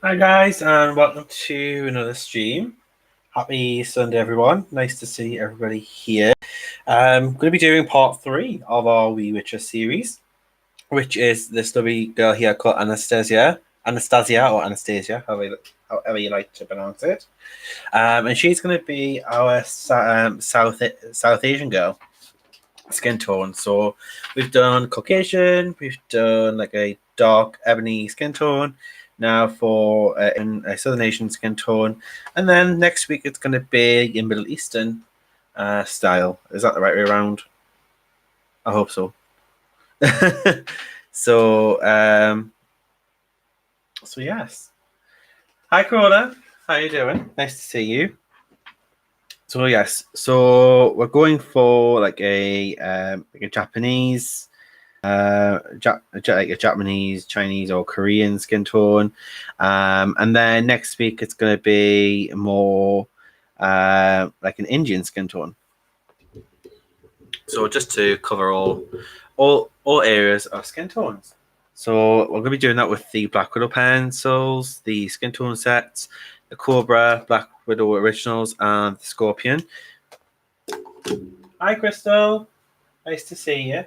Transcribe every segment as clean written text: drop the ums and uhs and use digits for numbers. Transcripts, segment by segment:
Hi guys, and welcome to another stream. Happy Sunday, everyone. Nice to see everybody here. I'm going to be doing part 3 of our Wee Witcher series, which is this lovely girl here called Anastasia, or Anastasia, however you like to pronounce it. And she's going to be our South Asian girl skin tone. So we've done Caucasian, we've done like a dark ebony skin tone. Now for in a Southern Asian skin tone, and then next week it's going to be a Middle Eastern style. Is that the right way around? I hope so. so so yes. Hi Corona, how you doing? Nice to see you. So yes, so we're going for like a Japanese, like a Japanese, Chinese, or Korean skin tone, and then next week it's going to be more like an Indian skin tone. So just to cover all areas of skin tones. So we're going to be doing that with the Black Widow pencils, the skin tone sets, the Cobra, Black Widow originals, and the Scorpion. Hi, Crystal. Nice to see you.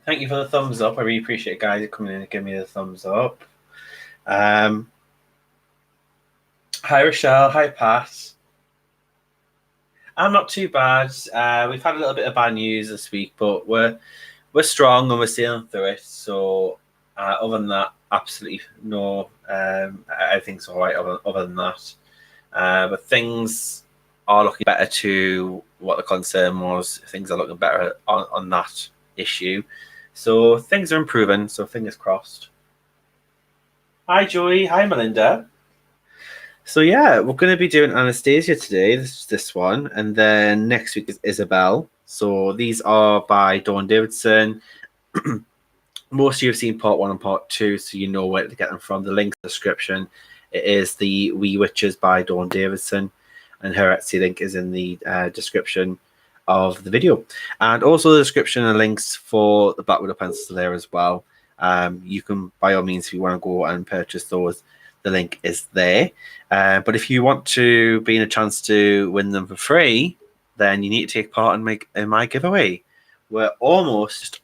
Thank you for the thumbs up. I really appreciate it, guys, coming in and giving me the thumbs up. Hi, Rochelle. Hi, Pat. I'm not too bad. We've had a little bit of bad news this week, but we're strong and we're sailing through it. So other than that, absolutely no. Everything's all right. Other than that, but things are looking better to what the concern was. Things are looking better on that issue. So things are improving. So fingers crossed. Hi, Joey. Hi, Melinda. So yeah, we're going to be doing Anastasia today. This is this one, and then next week is Isabel. So these are by Dawn Davidson. Most of you have seen part 1 and part 2, so you know where to get them from. The link in the description. It is the Wee Witches by Dawn Davidson, and her Etsy link is in the description of the video, and also the description and links for the Black Widow pencils there as well. You can, by all means, if you want to go and purchase those, the link is there. But if you want to be in a chance to win them for free, then you need to take part in my giveaway. We're almost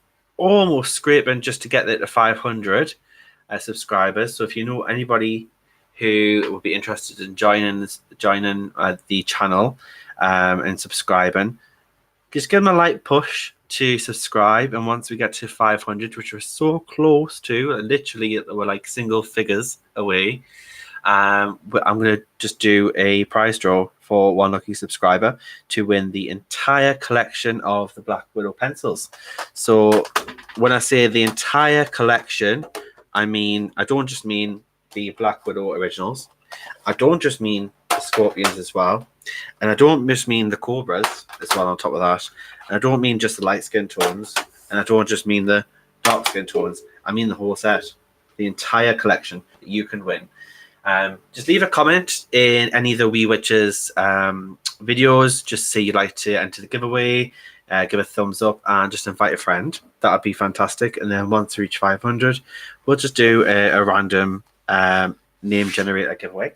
scraping just to get there to 500 subscribers. So if you know anybody who would be interested in joining the channel and subscribing, just give them a light push to subscribe. And once we get to 500, which we're so close to, literally we're like single figures away, I'm going to just do a prize draw for one lucky subscriber to win the entire collection of the Black Widow pencils. So when I say the entire collection, I don't just mean the Black Widow originals. I don't just mean the Scorpions as well. And I don't just mean the Cobras as well on top of that. And I don't mean just the light skin tones. And I don't just mean the dark skin tones. I mean the whole set. The entire collection that you can win. Just leave a comment in any of the Wee Witches videos. Just say you'd like to enter the giveaway. Give a thumbs up and just invite a friend. That would be fantastic. And then once we reach 500, we'll just do a random name generator giveaway.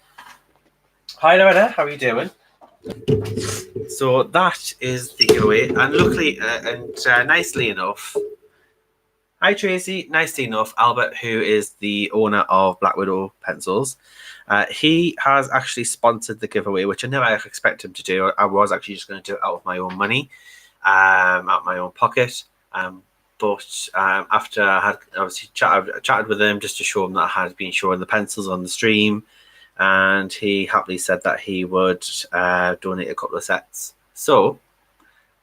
Hi, Loretta. How are you doing? So that is the giveaway. And luckily and nicely enough, hi Tracy, nicely enough, Albert, who is the owner of Black Widow pencils, he has actually sponsored the giveaway, which I never expected him to do. I was actually just going to do it out of my own money, out of my own pocket. But after I had obviously chatted with him just to show him that I had been showing the pencils on the stream, and he happily said that he would donate a couple of sets. So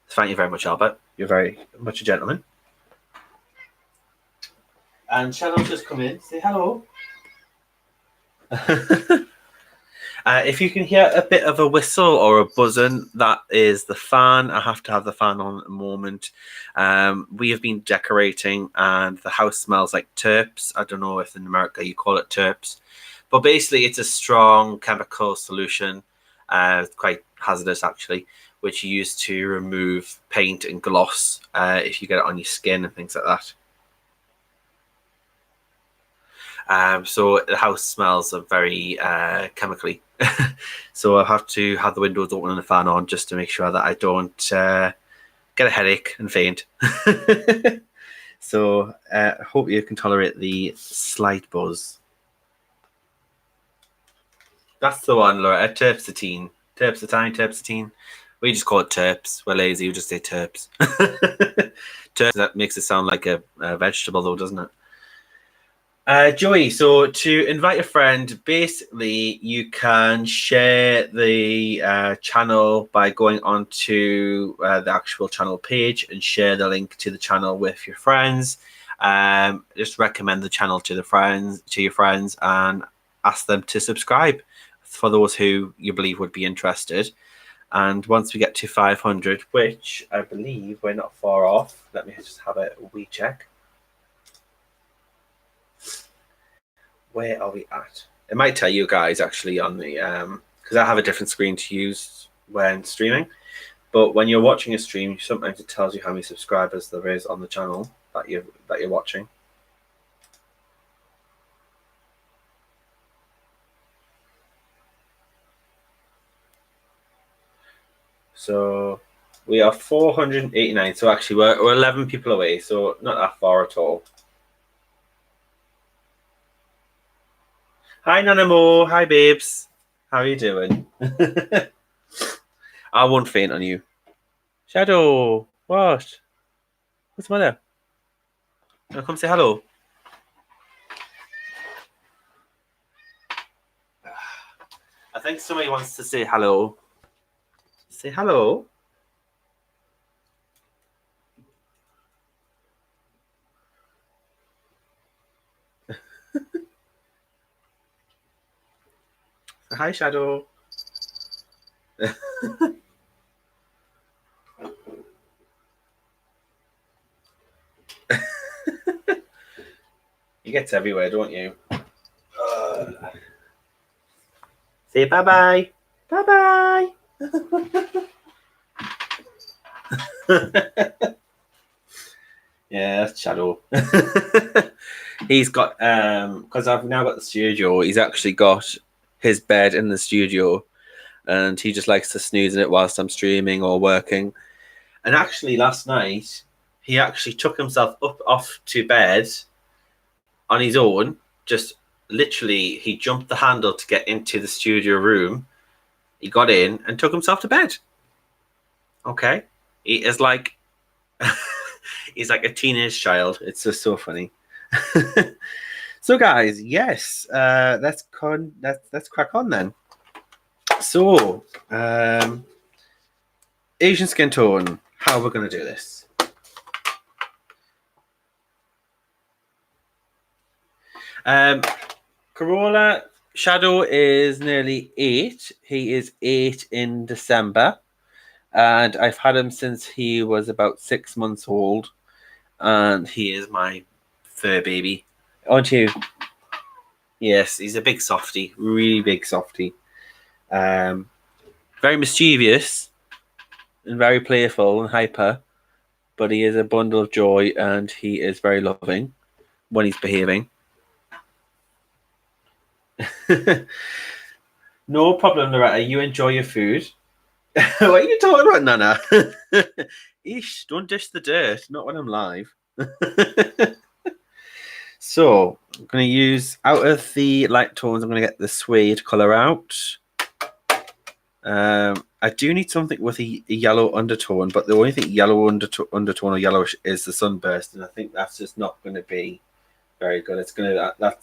thank you very much, Albert. You're very much a gentleman. And Shadow's just come in. Say hello. If you can hear a bit of a whistle or a buzzing, that is the fan. I have to have the fan on at the moment. We have been decorating and the house smells like terps. I don't know if in America you call it terps. But basically it's a strong chemical solution, quite hazardous actually, which you use to remove paint and gloss if you get it on your skin and things like that. So the house smells very chemically. So I have to have the windows open and the fan on just to make sure that I don't get a headache and faint. So I hope you can tolerate the slight buzz. That's the one, Laura. Terpsitine. Terpsitine. We just call it terps. We're lazy. We just say terps. Terps, that makes it sound like a vegetable, though, doesn't it? Joey, so to invite a friend, basically you can share the channel by going onto the actual channel page and share the link to the channel with your friends. Just recommend the channel to your friends, and ask them to subscribe for those who you believe would be interested. And once we get to 500, which I believe we're not far off, let me just have a wee check. Where are we at? It might tell you guys actually on the because I have a different screen to use when streaming. But when you're watching a stream, sometimes it tells you how many subscribers there is on the channel that you're watching. So we are 489. So actually, we're 11 people away. So not that far at all. Hi, Nanamo. Hi, babes. How are you doing? I won't faint on you. Shadow, what? What's the matter? Come say hello. I think somebody wants to say hello. Say hello. Hi, Shadow. You get everywhere, don't you? Say bye-bye. Bye-bye. Yeah, that's Shadow. He's got because I've now got the studio. He's actually got his bed in the studio, and he just likes to snooze in it whilst I'm streaming or working. And actually, last night he actually took himself up off to bed on his own. Just literally, he jumped the handle to get into the studio room. He got in and took himself to bed. Okay, he is like. He's like a teenage child. It's just so funny. So, guys, yes, let's crack on then. So, Asian skin tone. How we're going to do this? Corolla Shadow is nearly 8. He is 8 in December. And I've had him since he was about 6 months old. And he is my fur baby. Aren't you? Yes, he's a big softie. Really big softie. Very mischievous and very playful and hyper. But he is a bundle of joy, and he is very loving when he's behaving. No problem, Loretta. You enjoy your food. What are you talking about, Nana? Eesh, don't dish the dirt. Not when I'm live. So, I'm going to use, out of the light tones, I'm going to get the suede colour out. I do need something with a yellow undertone, but the only thing yellow undertone or yellowish is the sunburst, and I think that's just not going to be very good. That's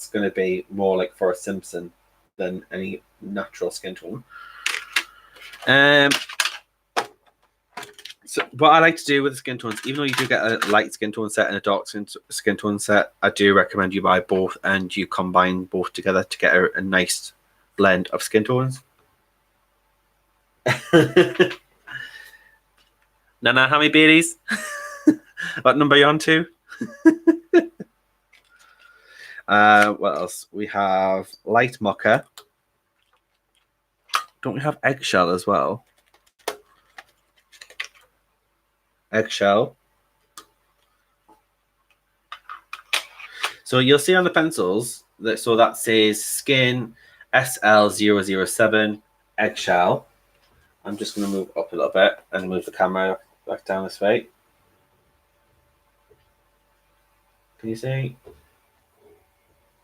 going to be more like for a Simpson than any natural skin tone. So what I like to do with the skin tones, even though you do get a light skin tone set and a dark skin tone set, I do recommend you buy both and you combine both together to get a nice blend of skin tones. Nana, how many berries? What number are you on to? What else? We have light mocha. Don't we have eggshell as well? Eggshell. So you'll see on the pencils, So that says skin SL007 eggshell. I'm just going to move up a little bit and move the camera back down this way. Can you see?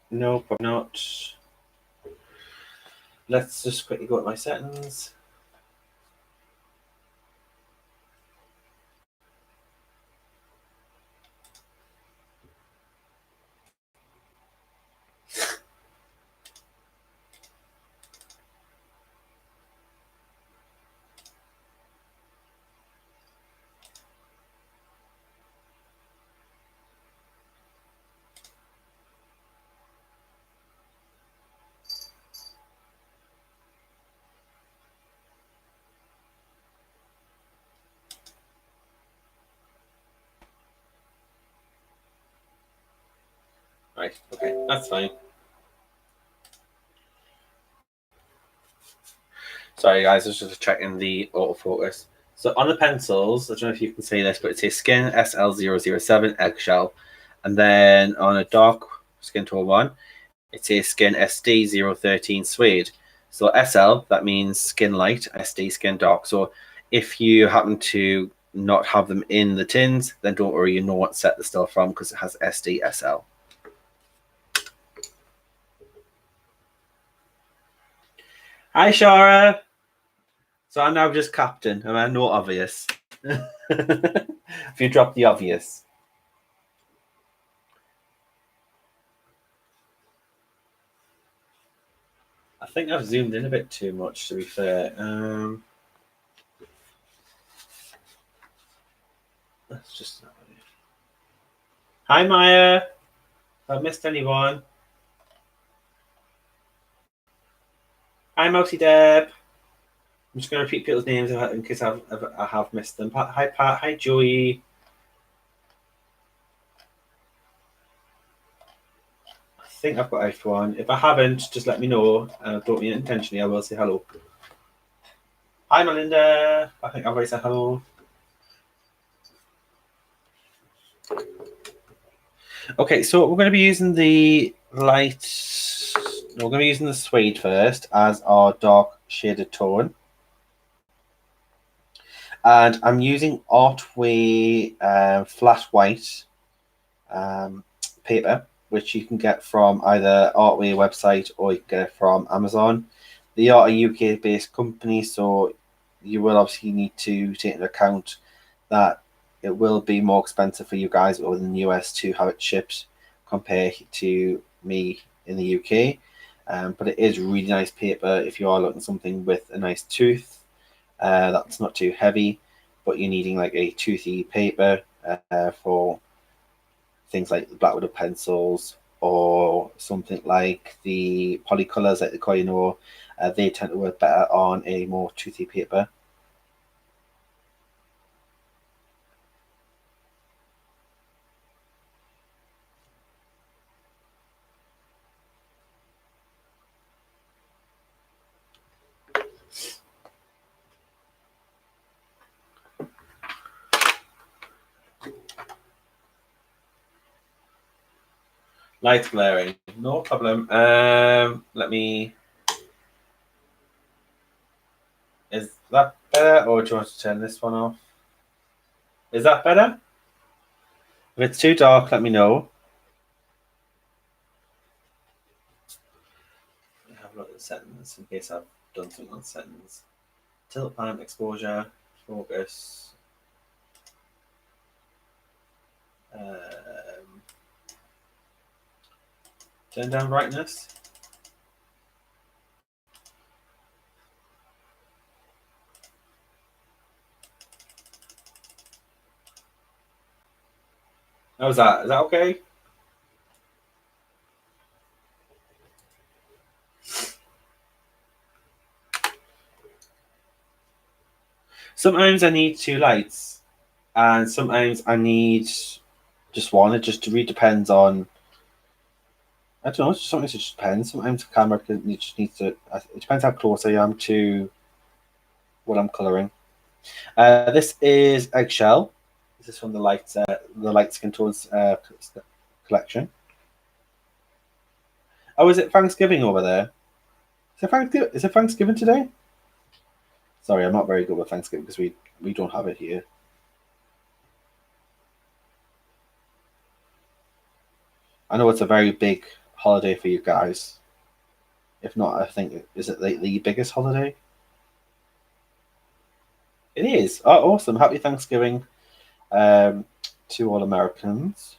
No, probably not. Let's just quickly go to my settings. Right, okay, that's fine. Sorry guys, I was just checking the autofocus. So on the pencils, I don't know if you can see this, but it says skin SL007 eggshell. And then on a dark skin tone one, it says skin SD013 suede. So SL, that means skin light, SD skin dark. So if you happen to not have them in the tins, then don't worry, you know what set they're still from because it has SD SL. Hi Shara. So I'm now just captain. Am I not obvious? If you drop the obvious. I think I've zoomed in a bit too much, to be fair. Let's just. Hi, Maya. Have I missed anyone? Hi, Mousy Deb. I'm just going to repeat people's names in case I have missed them. Hi, Pat. Hi, Joey. I think I've got everyone. If I haven't, just let me know. Don't mean it intentionally. I will say hello. Hi, Melinda. I think I've already said hello. Okay, so we're going to be using the light. We're going to be using the suede first as our dark shaded tone. And I'm using Artway flat white paper, which you can get from either Artway website or you can get it from Amazon. They are a UK based company, so you will obviously need to take into account that it will be more expensive for you guys over in the US to have it shipped compared to me in the UK. But it is really nice paper if you are looking something with a nice tooth. That's not too heavy, but you're needing like a toothy paper for things like the Black Widow pencils or something like the polycolors like the Koino. They tend to work better on a more toothy paper. Lights glaring, no problem. Let me. Is that better, or do you want to turn this one off? Is that better? If it's too dark, let me know. Have a look at the settings in case I've done something on settings. Tilt pan, exposure, focus. Turn down brightness. How's that? Is that okay? Sometimes I need two lights, and sometimes I need just one. It just really depends on. I don't know. Sometimes it just depends. Sometimes the camera just needs to. It depends how close I am to what I'm coloring. This is eggshell. This is from the light skin tones collection. Oh, is it Thanksgiving over there? Is it Thanksgiving today? Sorry, I'm not very good with Thanksgiving because we don't have it here. I know it's a very big holiday for you guys. If not, I think is it the biggest holiday? It is. Oh, awesome! Happy Thanksgiving um, to all Americans.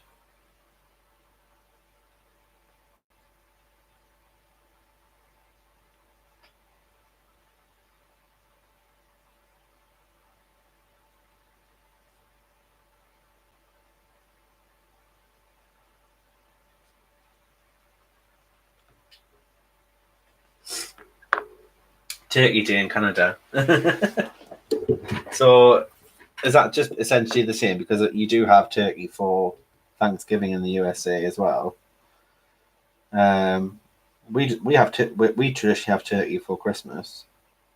Turkey Day in Canada. So is that just essentially the same because you do have turkey for Thanksgiving in the USA as well? Um, we have we traditionally have turkey for Christmas.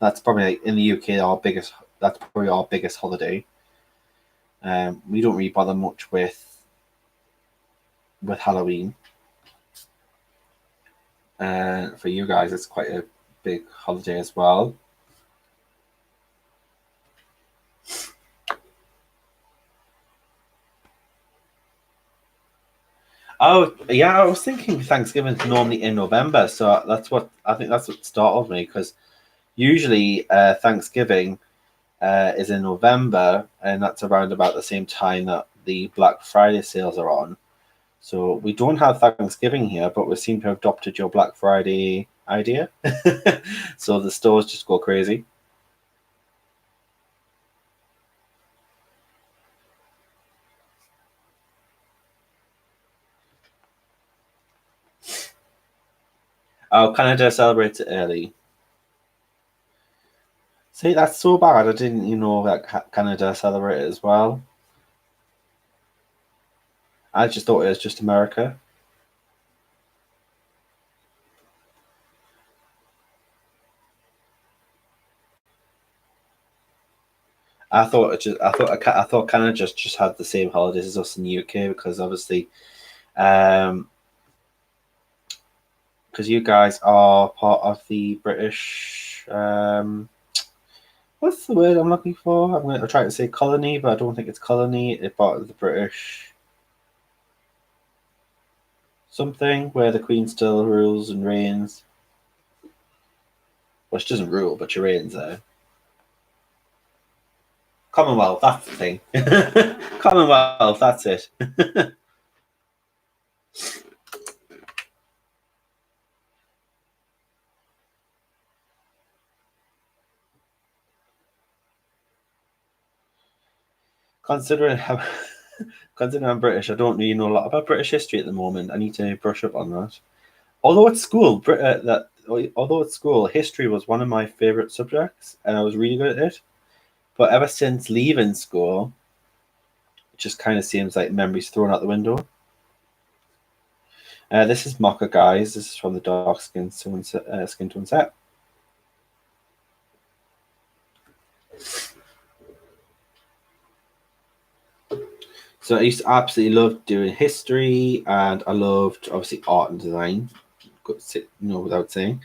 That's probably like, in the UK our biggest. That's probably our biggest holiday. We don't really bother much with Halloween. For you guys, it's quite a big holiday as well. Oh yeah, I was thinking Thanksgiving's normally in November, so that's what I think. That's what startled me because usually Thanksgiving is in November, and that's around about the same time that the Black Friday sales are on. So we don't have Thanksgiving here, but we seem to have adopted your Black Friday idea. So the stores just go crazy. Oh, Canada celebrates it early. See, that's so bad. I didn't, that Canada celebrate it as well. I just thought it was just America. I thought Canada just had the same holidays as us in the UK because obviously, um, because you guys are part of the British. What's the word I'm looking for? I'm going to try to say colony, but I don't think it's colony. It's part of the British something where the Queen still rules and reigns. Well, she doesn't rule, but she reigns there. Commonwealth, that's the thing. Commonwealth, that's it. Considering how considering I'm British, I don't really know a lot about British history at the moment. I need to brush up on that. Although at school, although at school, history was one of my favorite subjects, and I was really good at it. But ever since leaving school, it just kind of seems like memories thrown out the window. This is Mocha Guys. This is from the Dark Skin Tone set. So I used to absolutely love doing history, and I loved obviously art and design. Without saying.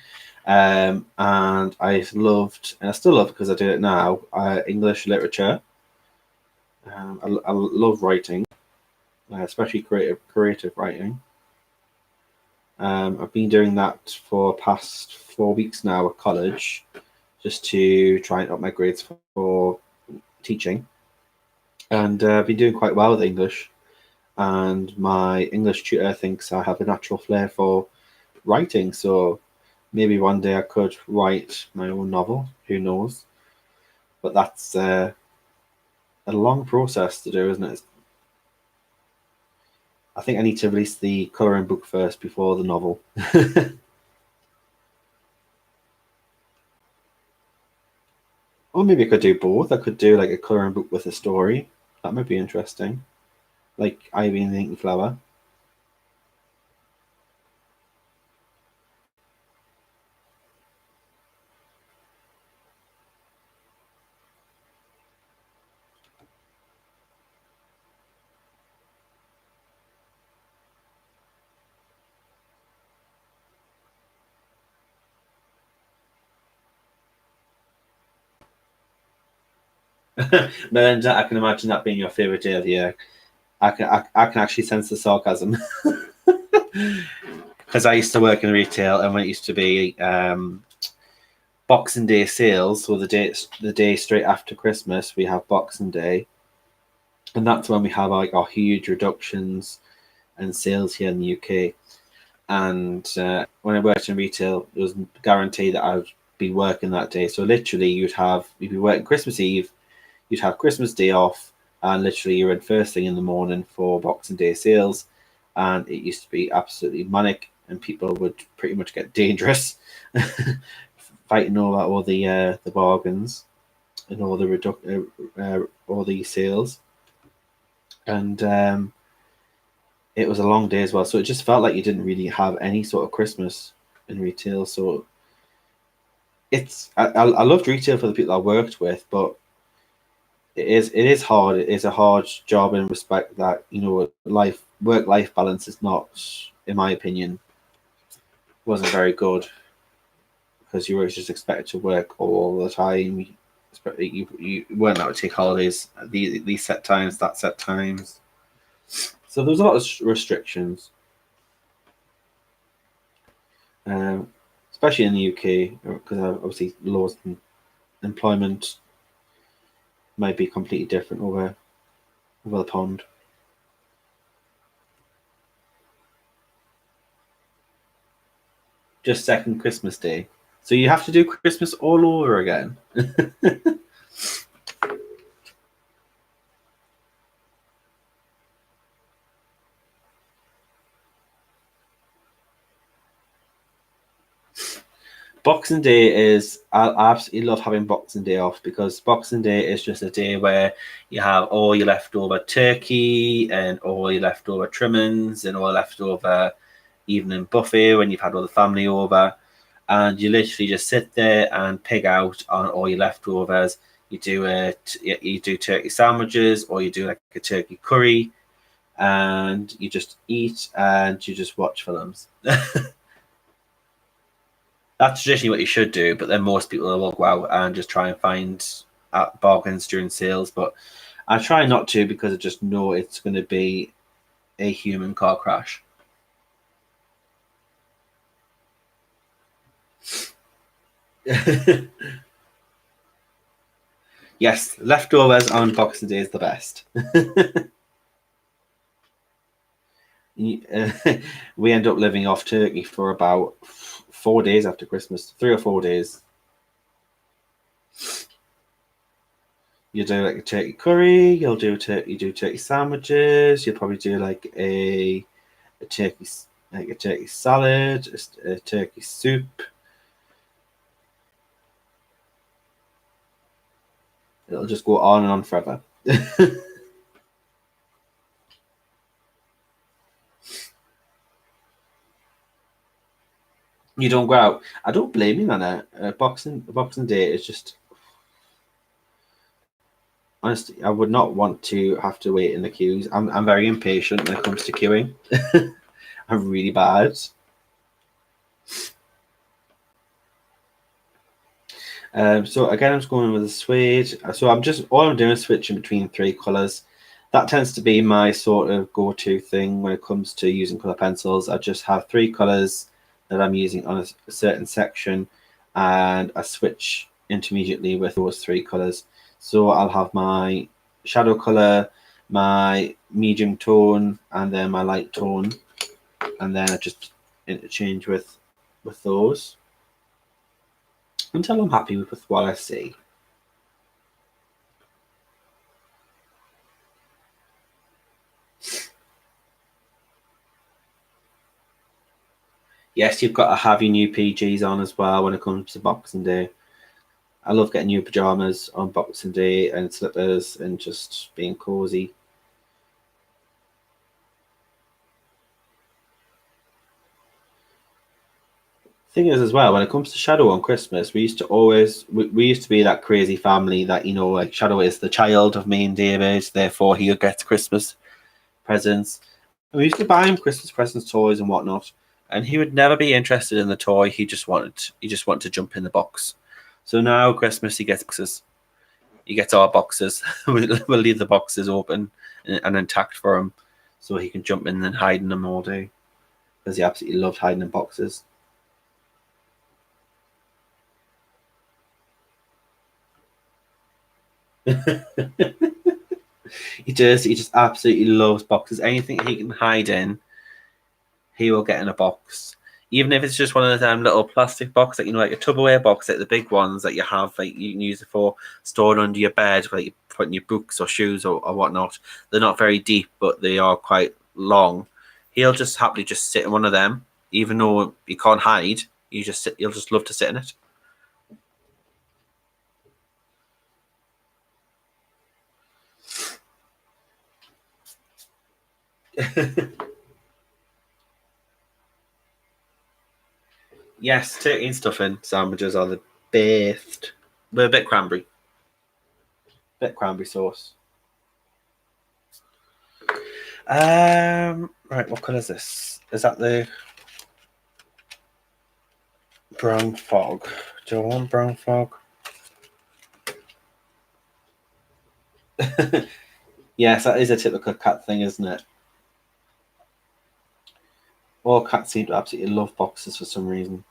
And I loved, and I still love because I do it now. English literature. I love writing, especially creative writing. I've been doing that for past 4 weeks now at college, just to try and up my grades for teaching. And I've been doing quite well with English. And my English tutor thinks I have a natural flair for writing. So maybe one day I could write my own novel. Who knows? But that's a long process to do, isn't it? I think I need to release the colouring book first before the novel. Or maybe I could do both. I could do like a colouring book with a story. That might be interesting. Like Ivy and the Inky Flower. Melinda, I can imagine that being your favorite day of the year. I can actually sense the sarcasm because I used to work in retail, and when it used to be Boxing Day sales, so the day straight after Christmas, we have Boxing Day, and that's when we have like our huge reductions and sales here in the UK. And when I worked in retail, it was guaranteed that I would be working that day. So literally, you'd be working Christmas Eve, you'd have Christmas Day off, and literally you're in first thing in the morning for Boxing Day sales. And it used to be absolutely manic, and people would pretty much get dangerous, fighting over all the bargains and all the sales. And it was a long day as well, so it just felt like you didn't really have any sort of Christmas in retail. So I loved retail for the people I worked with, but it is hard. It is a hard job in respect that work life balance is not, in my opinion, wasn't very good, because you were just expected to work all the time. You weren't allowed to take holidays at these set times, that set times. So there was a lot of restrictions, especially in the UK, because obviously laws and employment might be completely different over the pond. Just second Christmas Day, so you have to do Christmas all over again. Boxing Day is, I absolutely love having Boxing Day off, because Boxing Day is just a day where you have all your leftover turkey and all your leftover trimmings and all leftover evening buffet when you've had all the family over, and you literally just sit there and pig out on all your leftovers. You do turkey sandwiches, or you do like a turkey curry, and you just eat and you just watch films. That's traditionally what you should do, but then most people will go out and just try and find bargains during sales. But I try not to, because I just know it's going to be a human car crash. Yes, leftovers on Boxing Day is the best. We end up living off turkey for about 4 days after Christmas, 3 or 4 days. You do like a turkey curry. You do turkey sandwiches. You'll probably do like a turkey salad, a turkey soup. It'll just go on and on forever. You don't go out. I don't blame you, Nana. Boxing Day is just, honestly, I would not want to have to wait in the queues. I'm very impatient when it comes to queuing. I'm really bad. So again, I'm just going with the suede. So all I'm doing is switching between three colors. That tends to be my sort of go-to thing when it comes to using color pencils. I just have three colors that I'm using on a certain section, and I switch intermediately with those three colors. So I'll have my shadow color, my medium tone, and then my light tone, and then I just interchange with those until I'm happy with what I see. Yes, you've got to have your new PGs on as well when it comes to Boxing Day. I love getting new pajamas on Boxing Day and slippers and just being cozy. Thing is, as well, when it comes to Shadow on Christmas, we used to be that crazy family that, like Shadow is the child of me and David, therefore he gets Christmas presents. And we used to buy him Christmas presents, toys and whatnot, and he would never be interested in the toy. He just wanted to jump in the box. So now Christmas he gets boxes. he gets our boxes. We'll leave the boxes open and intact for him, so he can jump in and hide in them all day, because he absolutely loved hiding in boxes. He does. He just absolutely loves boxes. Anything he can hide in, he will get in a box. Even if it's just one of them little plastic box, like like a Tupperware box, like the big ones that you have, like you can use it for storing under your bed, like you put in your books or shoes or whatnot. They're not very deep, but they are quite long. He'll just happily just sit in one of them, even though he can't hide. He'll just love to sit in it. Yes, turkey and stuffing sandwiches are the best. With a bit cranberry. Bit cranberry sauce. Right, what colour is this? Is that the brown fog? Do I want brown fog? Yes, that is a typical cat thing, isn't it? All cats seem to absolutely love boxes for some reason.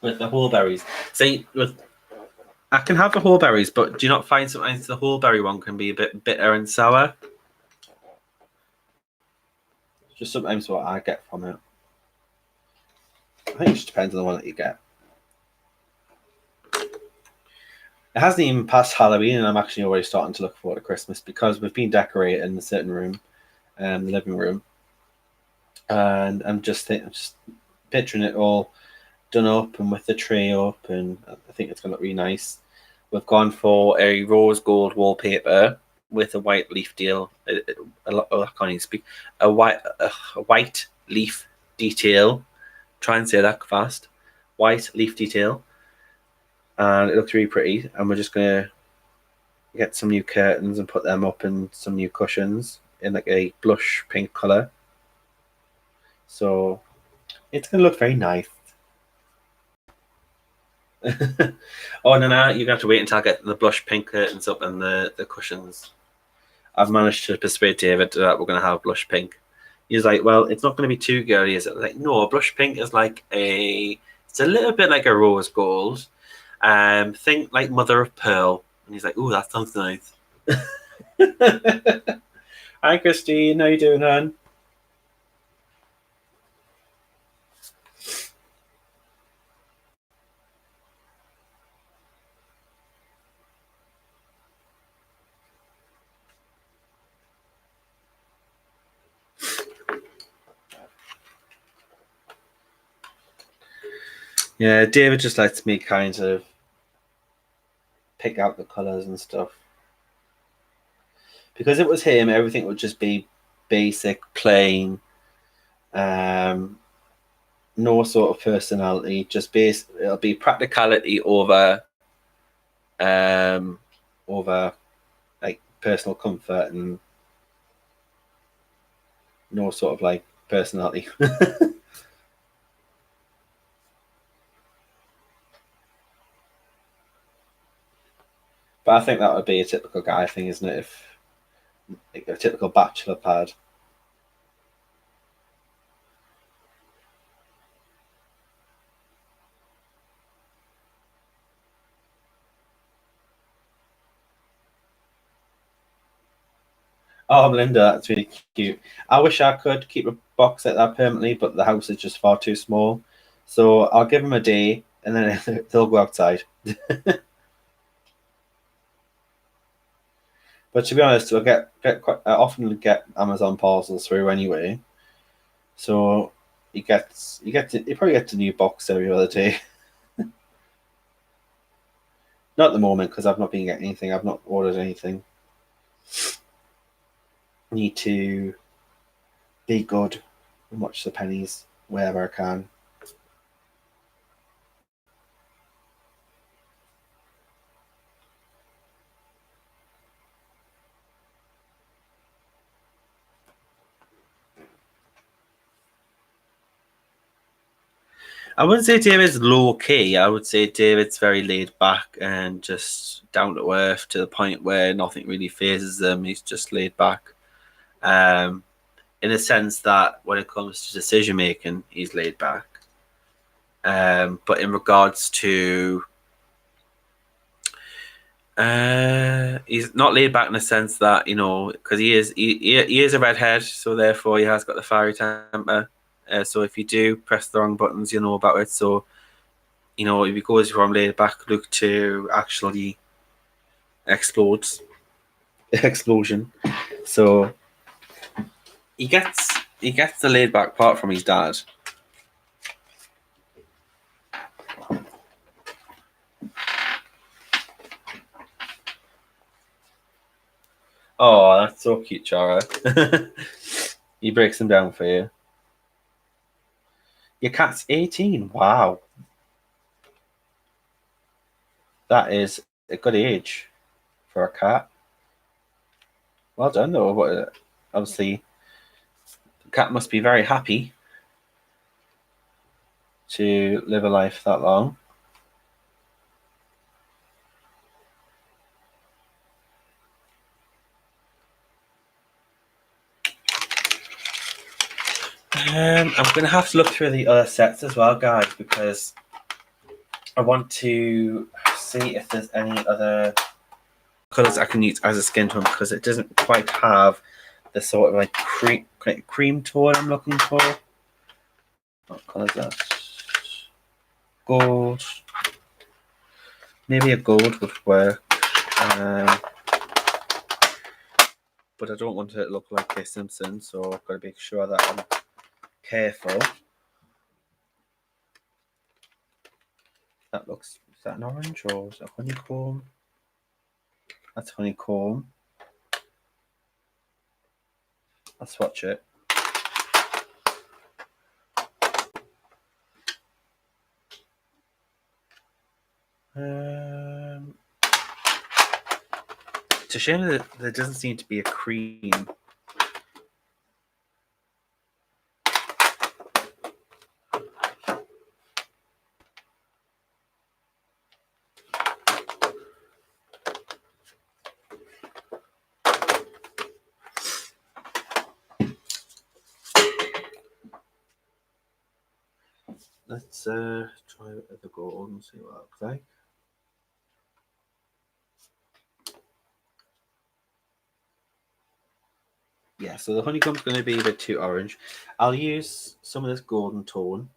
With the wholeberries. See, I can have the wholeberries, but do you not find sometimes the wholeberry one can be a bit bitter and sour? Just sometimes what I get from it. I think it just depends on the one that you get. It hasn't even passed Halloween, and I'm actually already starting to look forward to Christmas because we've been decorating in a certain room, the living room, and I'm just picturing it all done up and with the tree up, and I think it's going to look really nice. We've gone for a rose gold wallpaper with a white leaf deal. I can't even speak. A white leaf detail. Try and say that fast. White leaf detail, and it looks really pretty. And we're just gonna get some new curtains and put them up, and some new cushions in like a blush pink color. So it's gonna look very nice. Oh no, you're gonna have to wait until I get the blush pink curtains up and the cushions. I've managed to persuade David that we're gonna have blush pink. He's like, well, it's not gonna be too girly, is it? Like, no, blush pink is like it's a little bit like a rose gold. Think like mother of pearl. And he's like, oh, that sounds nice. Hi, Christine. How you doing, hon? Yeah, David just lets me kind of pick out the colors and stuff. Because it was him, everything would just be basic, plain, no sort of personality. Just base. It'll be practicality um, over like personal comfort, and no sort of like personality. But I think that would be a typical guy thing, isn't it? If like a typical bachelor pad. Oh, Melinda, that's really cute. I wish I could keep a box like that permanently, but the house is just far too small. So I'll give them a day, and then they'll go outside. But to be honest, I often get Amazon parcels through anyway. So he probably gets a new box every other day. Not at the moment because I've not been getting anything. I've not ordered anything. Need to be good and watch the pennies wherever I can. I wouldn't say David's low key. I would say David's very laid back and just down to earth to the point where nothing really phases him. He's just laid back. Um, in a sense that when it comes to decision making, he's laid back. But in regards to he's not laid back in the sense that because he is a redhead, so therefore he has got the fiery temper. So if you do press the wrong buttons, you know about it. So if he goes from laid back look to actually explodes, explosion. So he gets the laid back part from his dad. Oh, that's so cute, Chara. He breaks them down for you. Your cat's 18. Wow. That is a good age for a cat. Well done, though. But obviously, the cat must be very happy to live a life that long. I'm going to have to look through the other sets as well, guys, because I want to see if there's any other colours I can use as a skin tone, because it doesn't quite have the sort of like cream tone I'm looking for. What colour is that? Gold. Maybe a gold would work. But I don't want it to look like a Simpson, so I've got to make sure that I'm careful. Is that an orange or is it honeycomb? That's honeycomb. I'll swatch it. It's a shame that there doesn't seem to be a cream. Let's try the gold and see what it looks like. Yeah, so the honeycomb's going to be a bit too orange. I'll use some of this golden tone.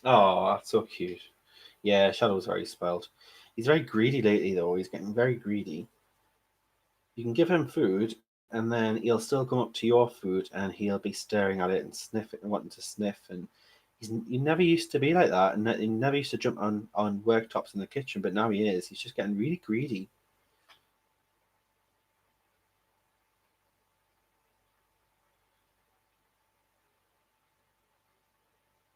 Oh, that's so cute. Yeah, Shadow's very spoiled. He's very greedy lately, though. He's getting very greedy. You can give him food, and then he'll still come up to your food, and he'll be staring at it and sniff it and wanting to sniff. And he never used to be like that, and he never used to jump on worktops in the kitchen, but now he is. He's just getting really greedy.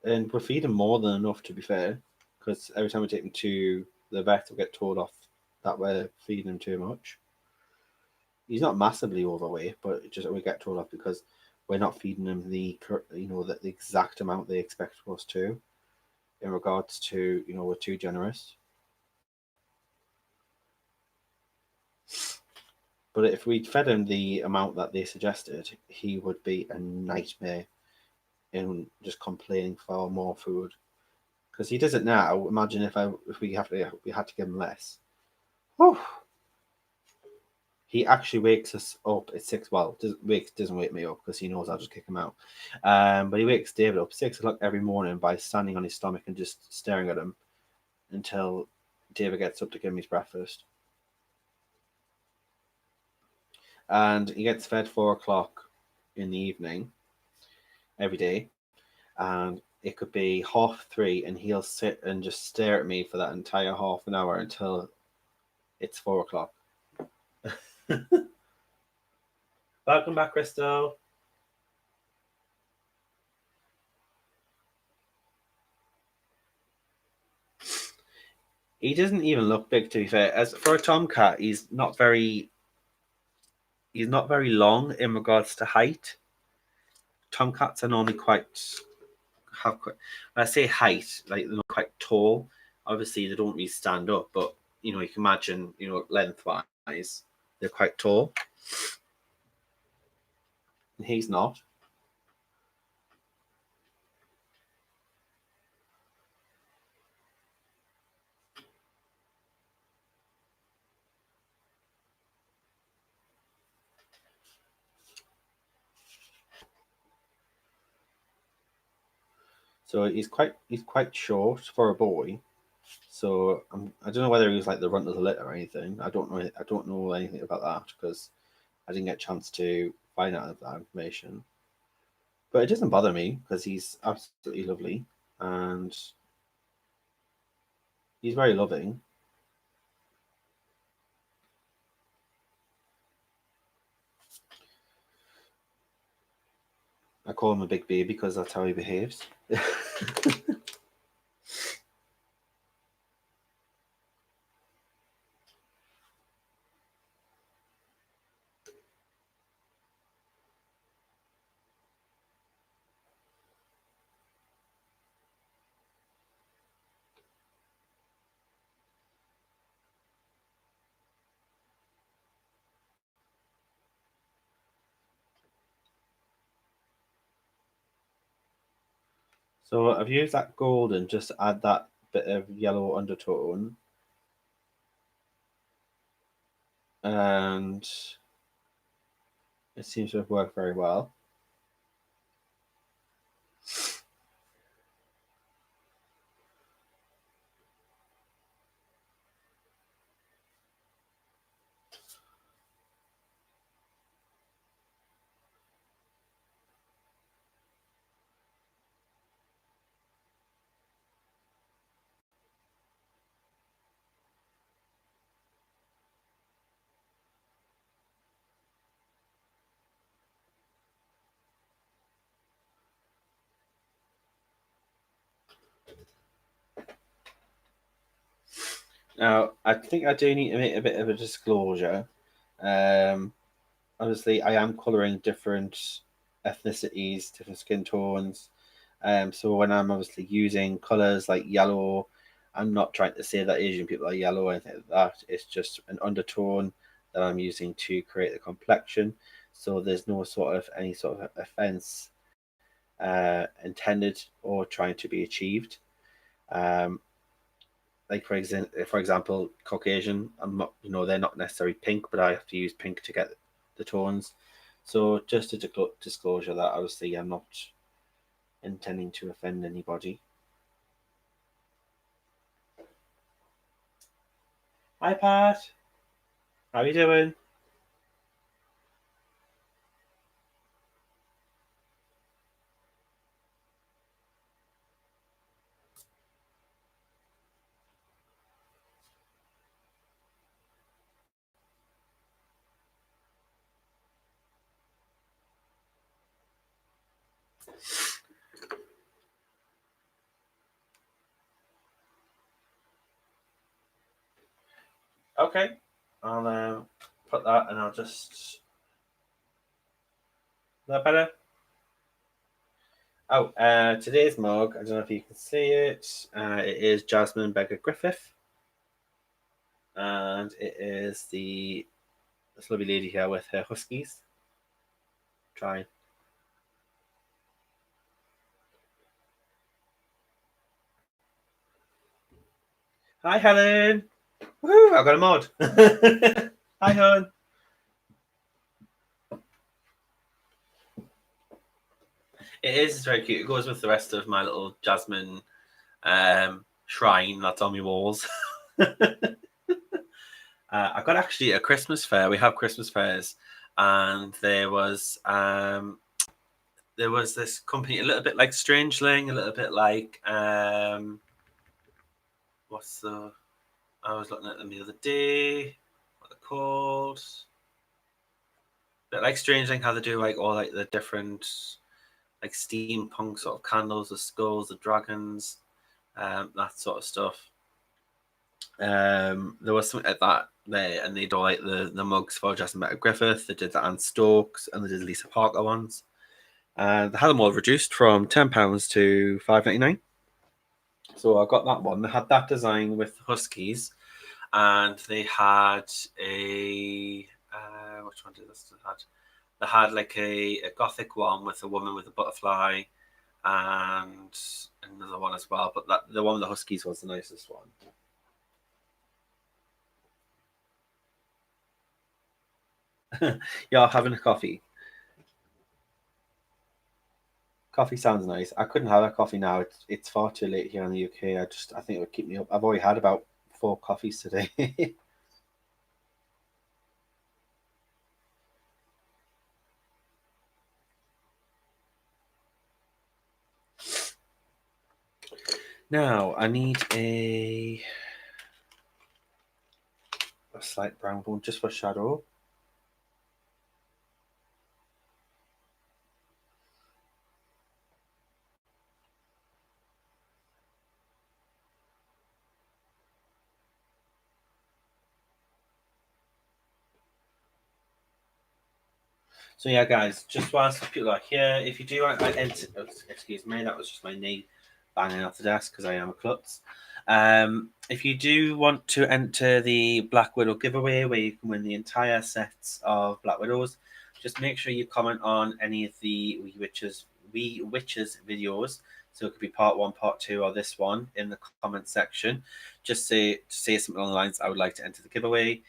And we're feeding more than enough, to be fair, because every time we take him to the vet, we get told off that we're feeding him too much. He's not massively overweight, but just we get told off because we're not feeding him the exact amount they expect us to. In regards to we're too generous. But if we fed him the amount that they suggested, he would be a nightmare. and just complaining for more food. Because he does it now. Imagine if we had to give him less. Whew. He actually wakes us up at 6. Well, doesn't wake me up because he knows I'll just kick him out. But he wakes David up 6 o'clock every morning by standing on his stomach and just staring at him until David gets up to give him his breakfast. And he gets fed 4 o'clock in the evening every day, and it could be 3:30, and he'll sit and just stare at me for that entire half an hour until it's 4 o'clock. Welcome back, Crystal. He doesn't even look big, to be fair. As for a tomcat, he's not very long in regards to height. Tomcats are normally when I say height, like they're not quite tall. Obviously, they don't really stand up, but you can imagine, lengthwise, they're quite tall. And he's not. So he's quite short for a boy. So I don't know whether he was like the runt of the litter or anything. I don't know anything about that because I didn't get a chance to find out that information. But it doesn't bother me because he's absolutely lovely and he's very loving. I call him a big baby because that's how he behaves. So I've used that gold and just add that bit of yellow undertone, and it seems to have worked very well. Now, I think I do need to make a bit of a disclosure. Um, Obviously, I am colouring different ethnicities, different skin tones. So when I'm obviously using colours like yellow, I'm not trying to say that Asian people are yellow or anything like that. It's just an undertone that I'm using to create the complexion. So there's no any sort of offence intended or trying to be achieved. Um, like for example, Caucasian. I'm not, they're not necessarily pink, but I have to use pink to get the tones. So just a disclosure that obviously I'm not intending to offend anybody. Hi, Pat. How you doing? Okay, I'll put that, and I'll just. Is that better? Oh, today's mug. I don't know if you can see it. It is Jasmine Beggar Griffith, and it is this lovely lady here with her huskies. Try. Hi, Helen. Woo, I've got a mod. Hi, hon. It is. It's very cute. It goes with the rest of my little jasmine shrine that's on my walls. I got actually a Christmas fair. We have Christmas fairs, and there was this company a little bit like Strangeling, a little bit like what's the I was looking at them the other day. What they're called? But like Strangeling, how they do like all like the different like steampunk sort of candles, the skulls, the dragons, that sort of stuff. There was something like that there, and they do like the mugs for Justin Better Griffith. They did the Anne Stokes, and they did the Lisa Parker ones. And they had them all reduced from £10 to £5.99. So I got that one. They had that design with Huskies, and they had a which one did this had? They had like a gothic one with a woman with a butterfly, and another one as well. But that the one with the Huskies was the nicest one. You're having a coffee. Coffee sounds nice. I couldn't have a coffee now. It's far too late here in the UK. I think it would keep me up. I've already had about 4 coffees today. Now I need a slight brown one just for shadow. So yeah, guys, just whilst people are here, if you do want, excuse me, that was just my knee banging off the desk because I am a klutz. If you do want to enter the Black Widow giveaway, where you can win the entire sets of Black Widows, just make sure you comment on any of the We Witches videos. So it could be part one, part two, or this one in the comment section. Just say something along the lines. I would like to enter the giveaway.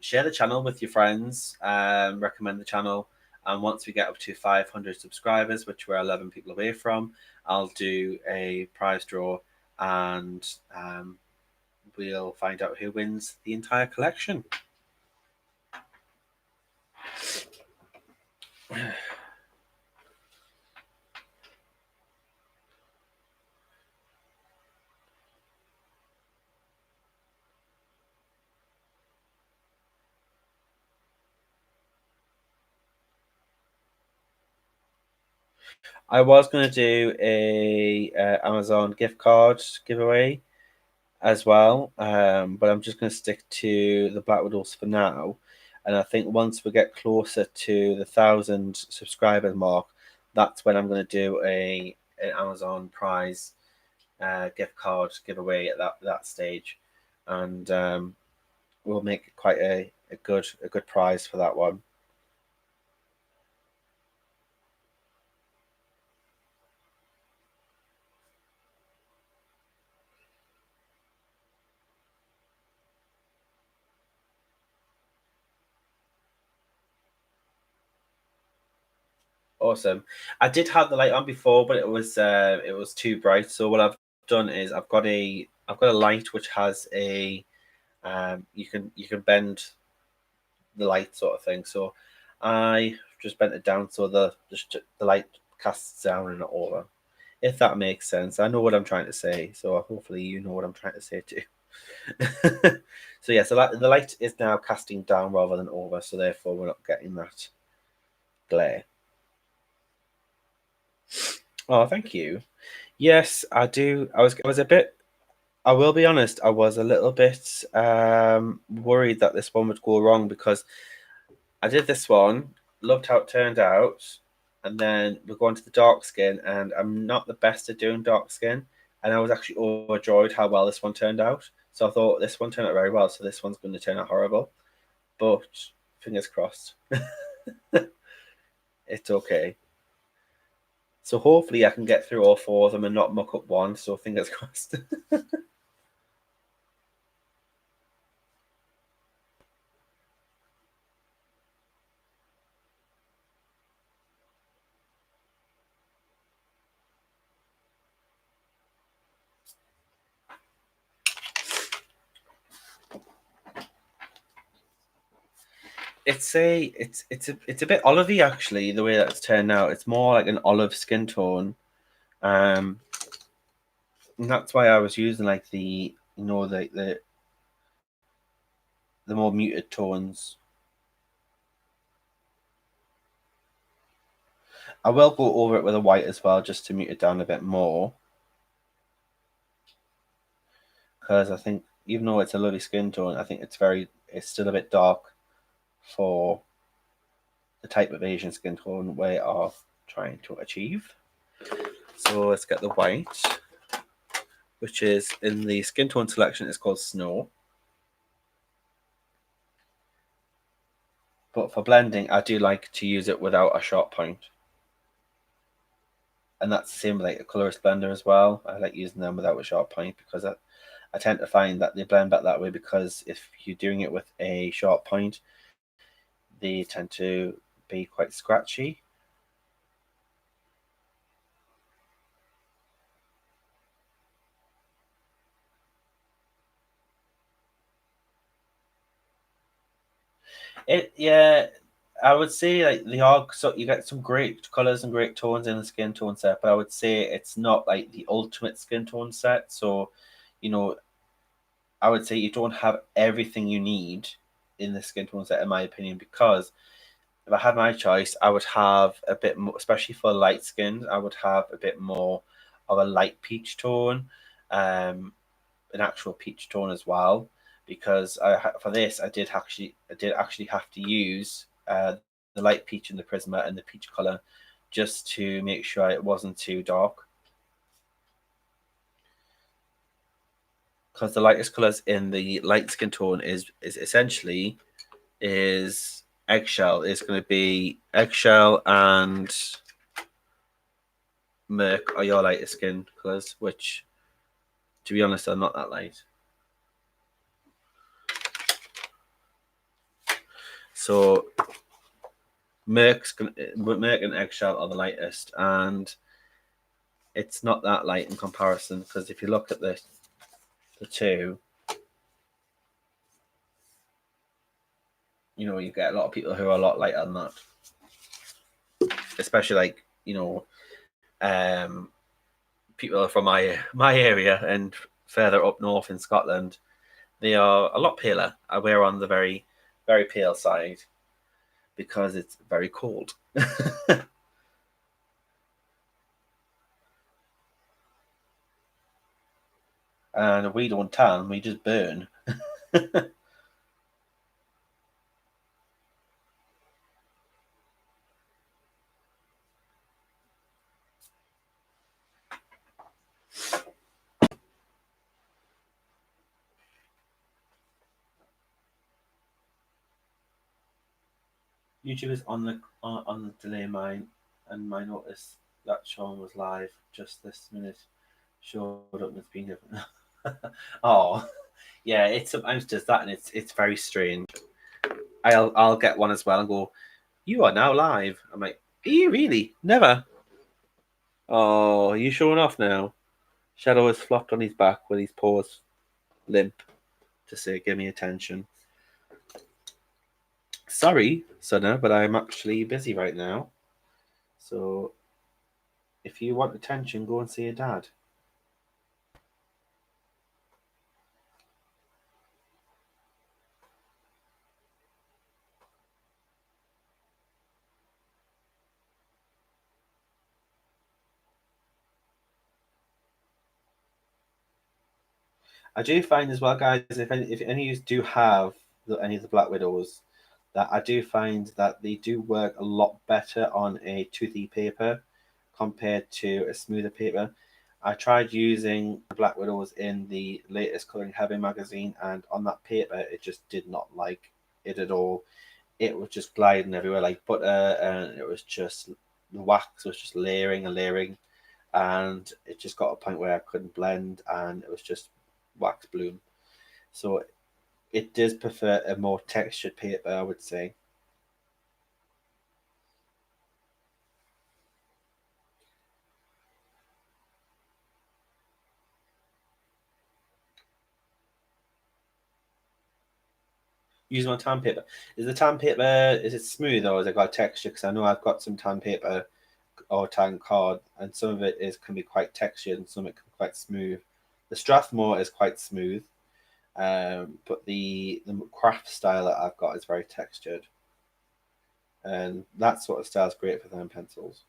Share the channel with your friends. Recommend the channel. And once we get up to 500 subscribers, which we're 11 people away from, I'll do a prize draw, and we'll find out who wins the entire collection. I was going to do a Amazon gift card giveaway as well, but I'm just going to stick to the Black Widows for now. And I think once we get closer to the 1,000 subscribers mark, that's when I'm going to do an Amazon prize gift card giveaway at that stage, and we'll make quite a good prize for that one. Awesome. I did have the light on before, but it was too bright. So what I've done is I've got a light which has a you can bend the light sort of thing. So I just bent it down so the light casts down and not over. If that makes sense, I know what I'm trying to say. So hopefully you know what I'm trying to say too. So yeah, so the light is now casting down rather than over. So therefore we're not getting that glare. Oh, thank you. Yes, I do. I was a bit. I will be honest. I was a little bit worried that this one would go wrong because I did this one, loved how it turned out, and then we're going to the dark skin, and I'm not the best at doing dark skin, and I was actually overjoyed how well this one turned out. So I thought this one turned out very well, so this one's going to turn out horrible, but fingers crossed, it's okay. So hopefully I can get through all four of them and not muck up one. So fingers crossed. It's a bit olivey actually. The way that it's turned out, it's more like an olive skin tone. Um, and that's why I was using like the more muted tones. I will go over it with a white as well, just to mute it down a bit more. Because I think even though it's a lovely skin tone, I think it's still a bit dark for the type of Asian skin tone we are trying to achieve. So let's get the white, which is in the skin tone selection, it's called Snow. But for blending, I do like to use it without a sharp point. And that's the same with like a colorist blender as well. I like using them without a sharp point because I tend to find that they blend better that way, because if you're doing it with a sharp point, they tend to be quite scratchy. Yeah, I would say like they are, so you get some great colors and great tones in the skin tone set, but I would say it's not like the ultimate skin tone set. So, you know, I would say you don't have everything you need in the skin tone set, in my opinion, because if I had my choice, I would have a bit more, especially for light skins, I would have a bit more of a light peach tone, an actual peach tone as well. Because for this, I did actually have to use the light peach in the Prisma and the peach color, just to make sure it wasn't too dark. Because the lightest colors in the light skin tone is essentially is eggshell. Is going to be eggshell and Merc are your lightest skin colors, which, to be honest, are not that light. So Merc and eggshell are the lightest, and it's not that light in comparison, because if you look at the two, you get a lot of people who are a lot lighter than that, especially like um, people from my area and further up north in Scotland. They are a lot paler. We're on the very very pale side because it's very cold. And we don't tan, we just burn. YouTube is on the delay mine, and my notice that Sean was live just this minute showed up as being different. Oh, yeah, it sometimes does that, and it's very strange. I'll get one as well and go, "You are now live." I'm like, "Are you really? Never." Oh, are you showing off now? Shadow is flopped on his back with his paws limp to say, "Give me attention." Sorry, Sunna, but I'm actually busy right now. So if you want attention, go and see your dad. I do find as well, guys, if any of you do have any of the Black Widows, that I do find that they do work a lot better on a toothy paper compared to a smoother paper. I tried using the Black Widows in the latest Coloring Heavy magazine, and on that paper, it just did not like it at all. It was just gliding everywhere like butter, and it was just the wax was just layering and layering, and it just got a point where I couldn't blend, and it was just wax bloom. So it does prefer a more textured paper, I would say. Using my tan paper. Is the tan paper, is it smooth or has it got texture? Because I know I've got some tan paper or tan card, and some of it is can be quite textured and some of it can be quite smooth. The Strathmore is quite smooth, but the craft style that I've got is very textured, and that sort of style is great for thin pencils.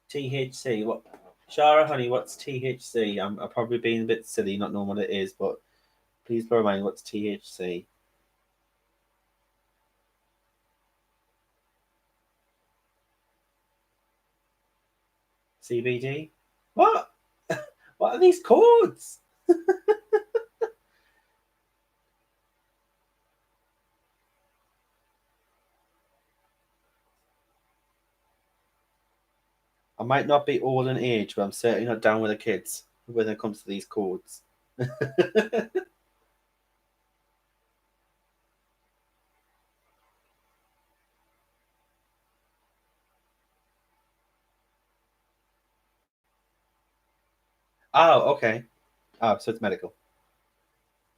THC. What? Shara, honey, what's THC? I'm probably being a bit silly, not knowing what it is, but please bear in mind what's THC. CBD? What? What are these codes? I might not be old in age, but I'm certainly not down with the kids when it comes to these codes. Oh, okay. Oh, so it's medical.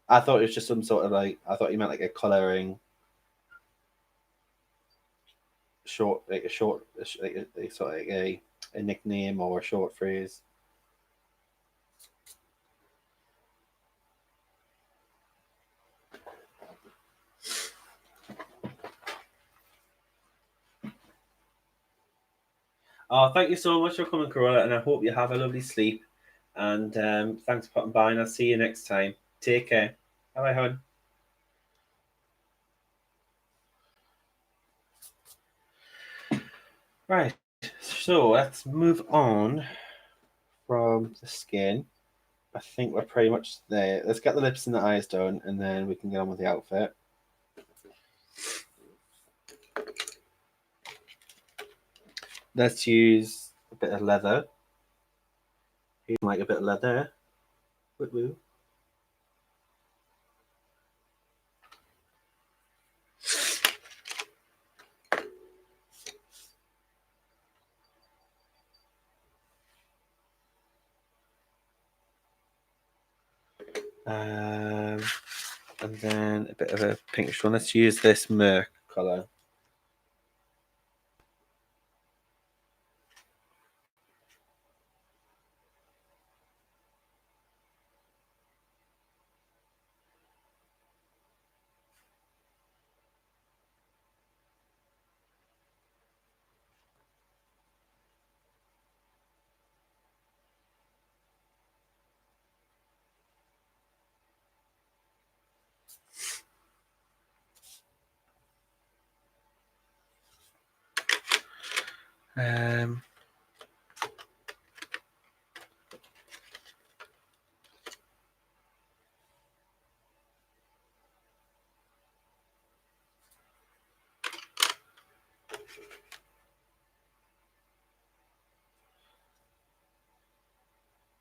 I thought it was just some sort of like, I thought you meant like a colouring short, like a short, like a sort of like a nickname or a short phrase. Oh, thank you so much for coming, Corolla, and I hope you have a lovely sleep. And thanks for popping by, and I'll see you next time. Take care. Bye bye, hon. Right, so let's move on from the skin. I think we're pretty much there. Let's get the lips and the eyes done, and then we can get on with the outfit. Let's use a bit of leather. You like a bit of leather? Woo woo. Um, and then a bit of a pinkish one. Let's use this Merc colour. Um,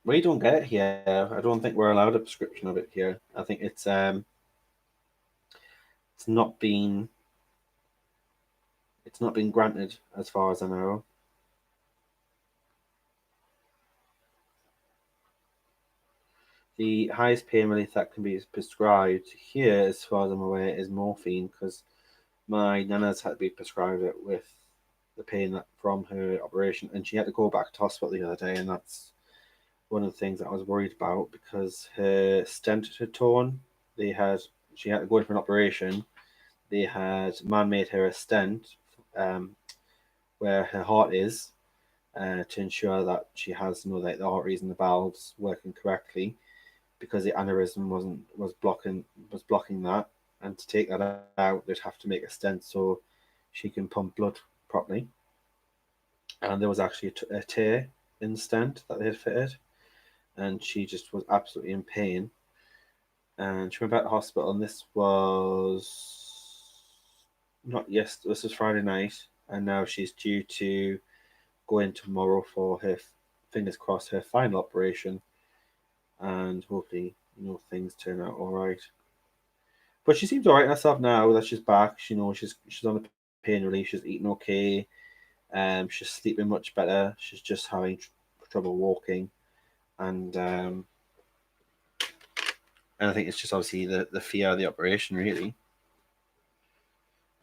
we don't get it here. I don't think we're allowed a prescription of it here. I think it's not been it's not been granted as far as I know. The highest pain relief that can be prescribed here, as far as I'm aware, is morphine because my nana's had to be prescribed it with the pain that from her operation, and she had to go back to hospital the other day, and that's one of the things that I was worried about because her stent had torn. They had She had to go in for an operation. They had man made her a stent um, where her heart is to ensure that she has like the arteries and the valves working correctly because the aneurysm was blocking that, and to take that out, they'd have to make a stent so she can pump blood properly. And there was actually a tear in the stent that they had fitted, and she just was absolutely in pain. And she went back to hospital, and this was not yes, this was Friday night, and now she's due to go in tomorrow for her, fingers crossed, her final operation, and hopefully, things turn out all right. But she seems all right herself now that she's back. She's on the pain relief. She's eating okay. She's sleeping much better. She's just having trouble walking, and and I think it's just obviously the fear of the operation, really.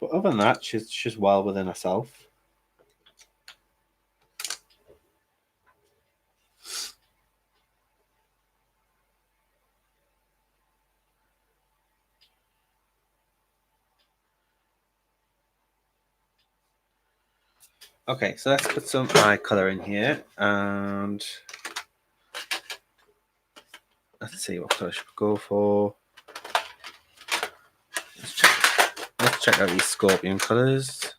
But other than that, she's well within herself. Okay, so let's put some eye color in here, and let's see what color should we go for. Let's check out these scorpion colors.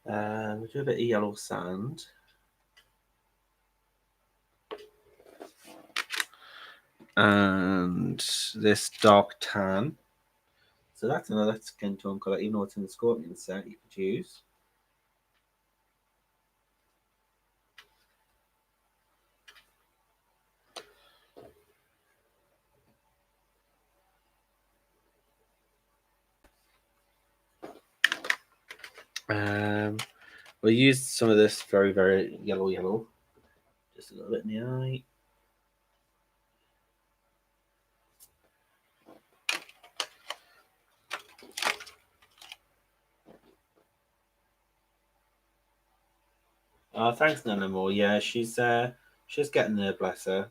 We'll do a bit of yellow sand. And this dark tan. So that's another skin tone color, even though it's in the scorpion set, you could use. We'll use some of this very, very yellow. Just a little bit in the eye. Oh, thanks, Nana Moore. Yeah, she's getting there, bless her.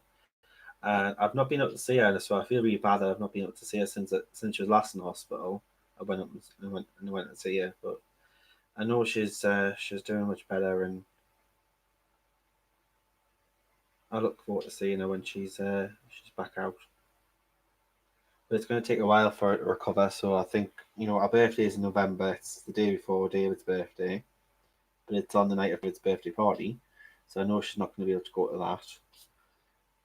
And I've not been able to see her, so I feel really bad that I've not been able to see her since she was last in the hospital. I went up and went to see her, but I know she's doing much better, and I look forward to seeing her when she's back out. But it's going to take a while for her to recover. So I think our birthday is in November. It's the day before David's birthday, but it's on the night of David's birthday party. So I know she's not going to be able to go to that.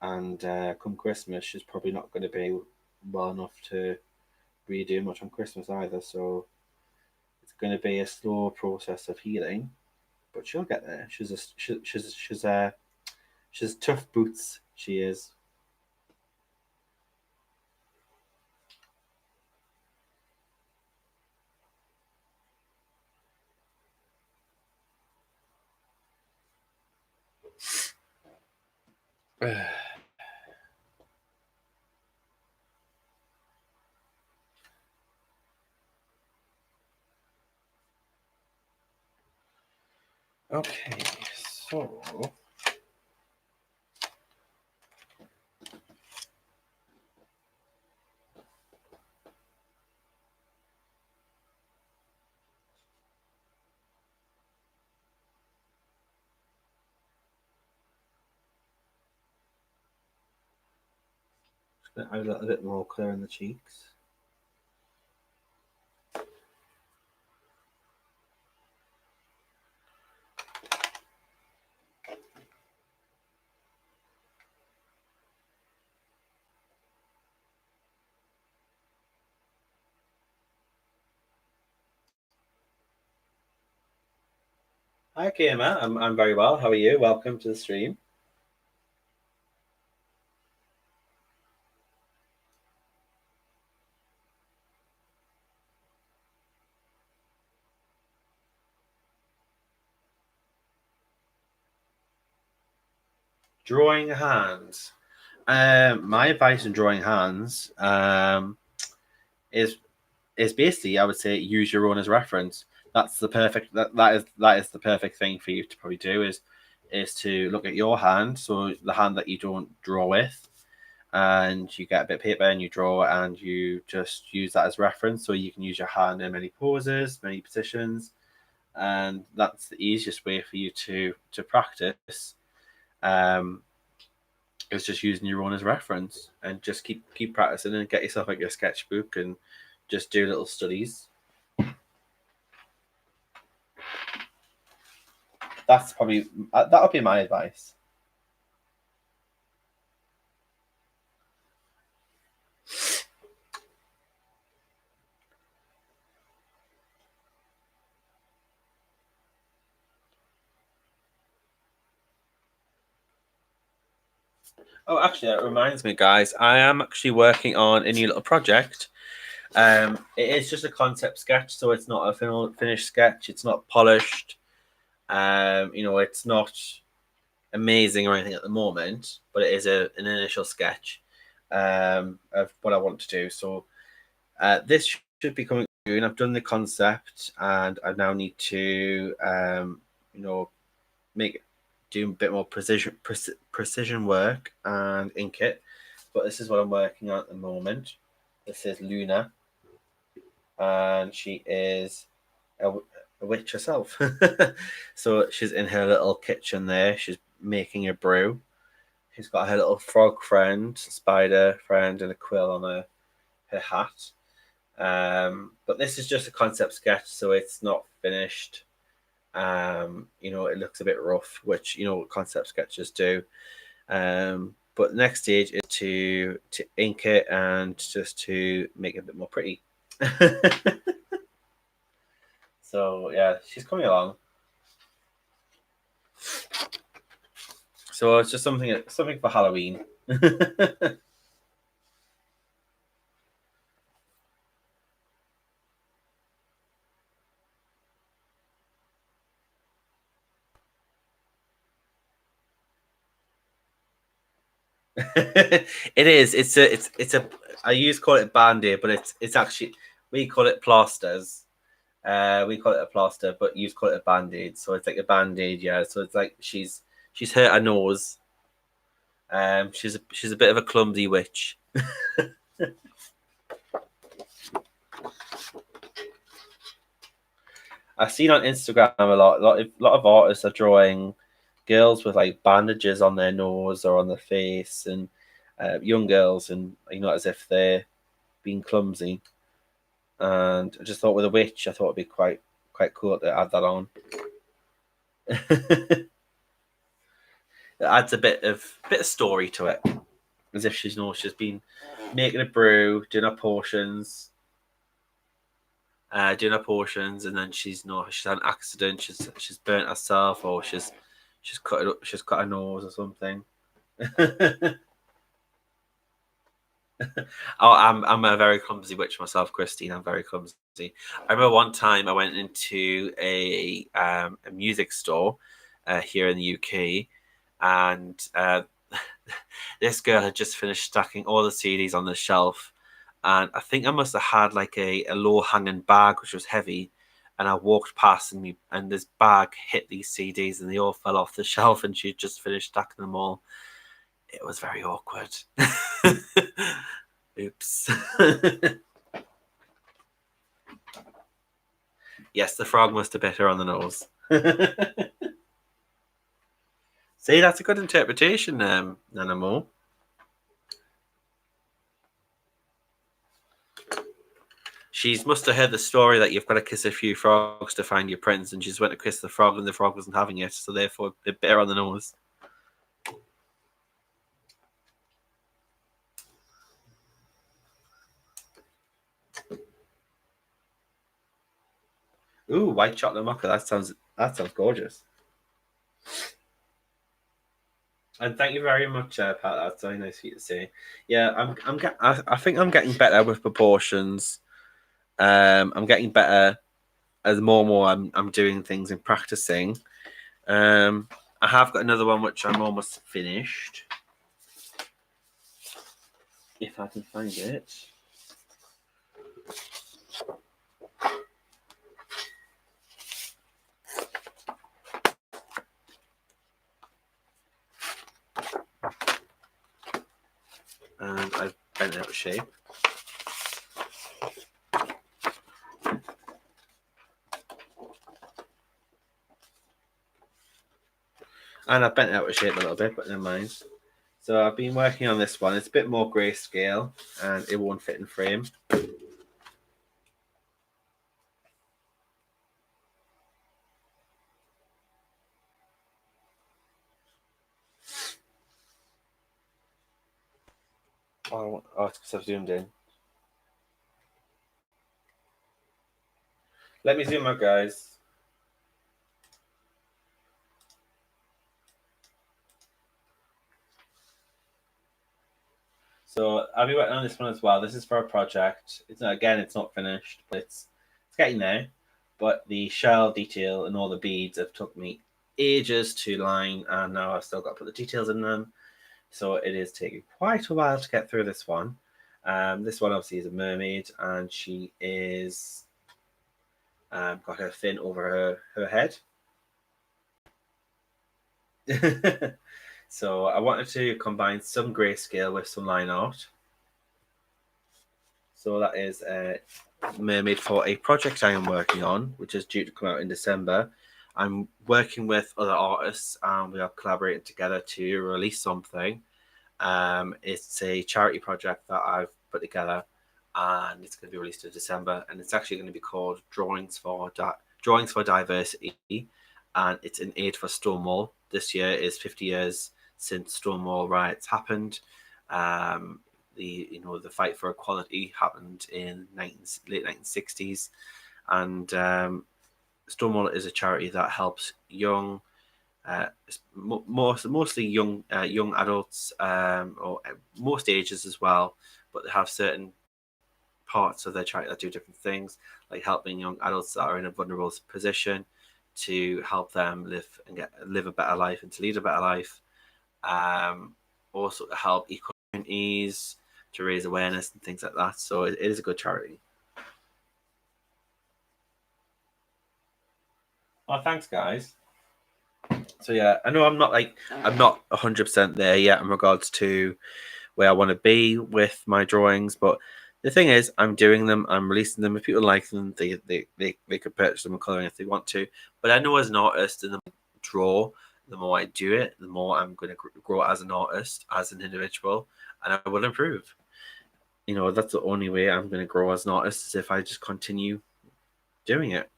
And come Christmas, she's probably not going to be well enough to really do much on Christmas either. So it's going to be a slow process of healing, but she'll get there. She's tough boots. She is. Okay, so a little bit more clear in the cheeks. Hi, Kima. I'm very well. How are you? Welcome to the stream. Drawing hands. My advice in drawing hands is basically, I would say, use your own as reference. That's the perfect that is the perfect thing for you to probably do is to look at your hand, so the hand that you don't draw with, and you get a bit of paper and you draw and you just use that as reference, so you can use your hand in many poses, many positions, and that's the easiest way for you to practice. Um, is just using your own as reference and just keep practicing and get yourself like your sketchbook and just do little studies. That's probably that would be my advice. Oh, actually, that reminds me, guys. I am actually working on a new little project. It is just a concept sketch, so it's not a finished sketch. It's not polished. It's not amazing or anything at the moment, but it is an initial sketch of what I want to do. So this should be coming soon. I've done the concept, and I now need to, you know, make do a bit more precision work and ink it. But this is what I'm working on at the moment. This is Luna, and she is a witch herself. So she's in her little kitchen there. She's making a brew. She's got her little frog friend, spider friend, and a quill on her hat. But this is just a concept sketch, so it's not finished. It looks a bit rough, which concept sketches do. But the next stage is to ink it and just to make it a bit more pretty. So yeah, she's coming along. So it's just something for Halloween. It is. It's a. I used to call it band-aid, but it's actually we call it plasters. We call it a plaster, but you call it a band-aid. So it's like a band-aid, yeah. So it's like she's hurt her nose. She's a bit of a clumsy witch. I've seen on Instagram a lot of artists are drawing girls with like bandages on their nose or on their face, and young girls, and as if they're being clumsy. And I just thought with a witch, I thought it'd be quite cool to add that on. It adds a bit of story to it, as if she's been making a brew, doing her portions, and then she's had an accident, she's burnt herself, or she's cut her nose or something. Oh, I'm a very clumsy witch myself, Christine. I'm very clumsy. I remember one time I went into a music store here in the UK, and this girl had just finished stacking all the CDs on the shelf, and I think I must have had like a low hanging bag which was heavy, and I walked past, and this bag hit these CDs and they all fell off the shelf, and she had just finished stacking them all. It was very awkward. Oops. Yes, the frog must have bit her on the nose. See, that's a good interpretation, Nana. She must have heard the story that you've got to kiss a few frogs to find your prince, and she just went to kiss the frog, and the frog wasn't having it, so therefore it bit her on the nose. Ooh, white chocolate mocha. That sounds gorgeous. And thank you very much, Pat. That's very nice of you to say. Yeah, I think I'm getting better with proportions. I'm getting better as more and more I'm doing things and practicing. I have got another one which I'm almost finished. If I can find it. And I've bent it out of shape. And I've bent it out of shape a little bit, but never mind. So I've been working on this one. It's a bit more grayscale, and it won't fit in frame. Oh, it's because I've zoomed in. Let me zoom out, guys. So I'll be working on this one as well. This is for a project. It's not finished, but it's getting there. But the shell detail and all the beads have took me ages to line, and now I've still got to put the details in them. So it is taking quite a while to get through this one. This one obviously is a mermaid, and she is got her fin over her head. So I wanted to combine some grayscale with some line art. So that is a mermaid for a project I am working on, which is due to come out in December. I'm working with other artists and we are collaborating together to release something. It's a charity project that I've put together and it's going to be released in December, and it's actually going to be called Drawings for Diversity, and it's in aid for Stonewall. This year is 50 years since Stonewall riots happened. The fight for equality happened in late 1960s, and Stonewall is a charity that helps young, mostly young adults, or most ages as well, but they have certain parts of their charity that do different things, like helping young adults that are in a vulnerable position to help them live a better life and to lead a better life. Also to help equal communities, to raise awareness and things like that. So it is a good charity. Oh, thanks, guys. So yeah, I know I'm not 100% there yet in regards to where I want to be with my drawings, but the thing is, I'm doing them, I'm releasing them. If people like them, they could purchase them and coloring if they want to. But I know as an artist, and the more I draw, the more I do it, the more I'm going to grow as an artist, as an individual, and I will improve. That's the only way I'm going to grow as an artist, is if I just continue doing it.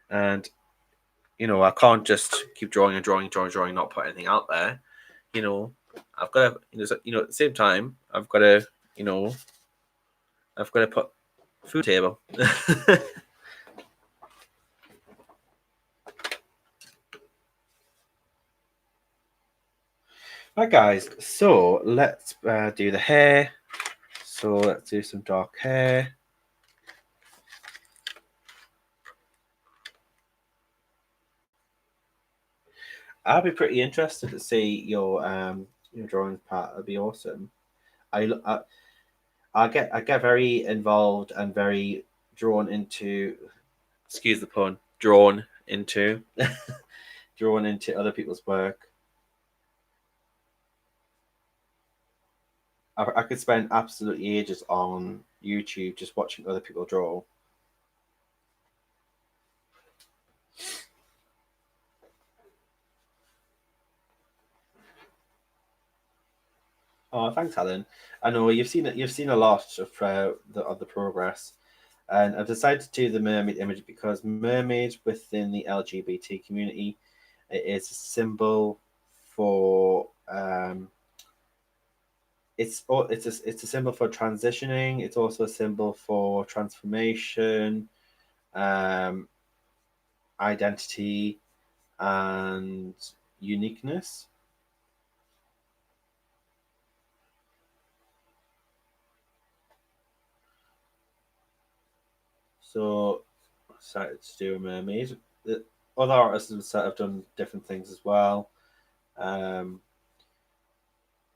And I can't just keep drawing and drawing, not put anything out there. I've got to, at the same time, I've got to put food table. Right, guys. So let's do the hair. So let's do some dark hair. I'll be pretty interested to see your drawing part. It'd be awesome. I get very involved and very drawn into. Excuse the pun. Drawn into. Drawn into other people's work. I could spend absolutely ages on YouTube just watching other people draw. Oh, thanks, Helen. I know you've seen it. You've seen a lot of the progress, and I've decided to do the mermaid image because mermaids within the LGBT community, it is a symbol for it's a symbol for transitioning. It's also a symbol for transformation, um, identity, and uniqueness. So I decided to do a mermaid. The other artists have done different things as well. Um,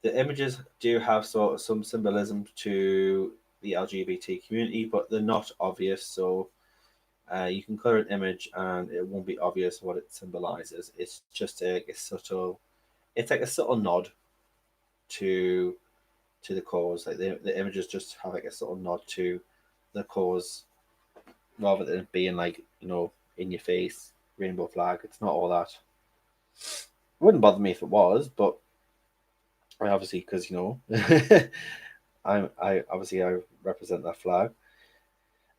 the images do have sort of some symbolism to the LGBT community, but they're not obvious. So you can color an image and it won't be obvious what it symbolizes. It's just a subtle. It's like a subtle nod to the cause. Like the images just have like a subtle nod to the cause, rather than being like in your face rainbow flag. It's not all that. It wouldn't bother me if it was, but I obviously, because I represent that flag.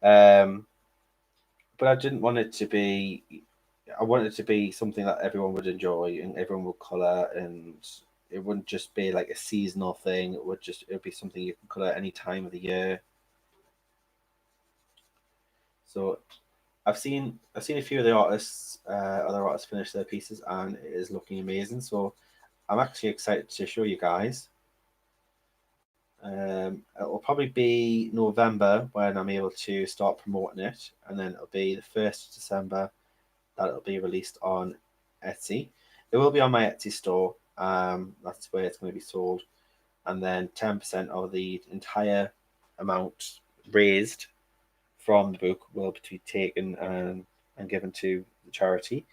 Um, but I didn't want it to be. I wanted it to be something that everyone would enjoy and everyone would color, and it wouldn't just be like a seasonal thing. It would be something you can color any time of the year. So I've seen a few of the other artists finish their pieces, and it is looking amazing. So I'm actually excited to show you guys. It will probably be November when I'm able to start promoting it, and then it'll be the 1st of December that it'll be released on Etsy. It will be on my Etsy store. That's where it's going to be sold, and then 10% of the entire amount raised from the book will be taken and given to the charity.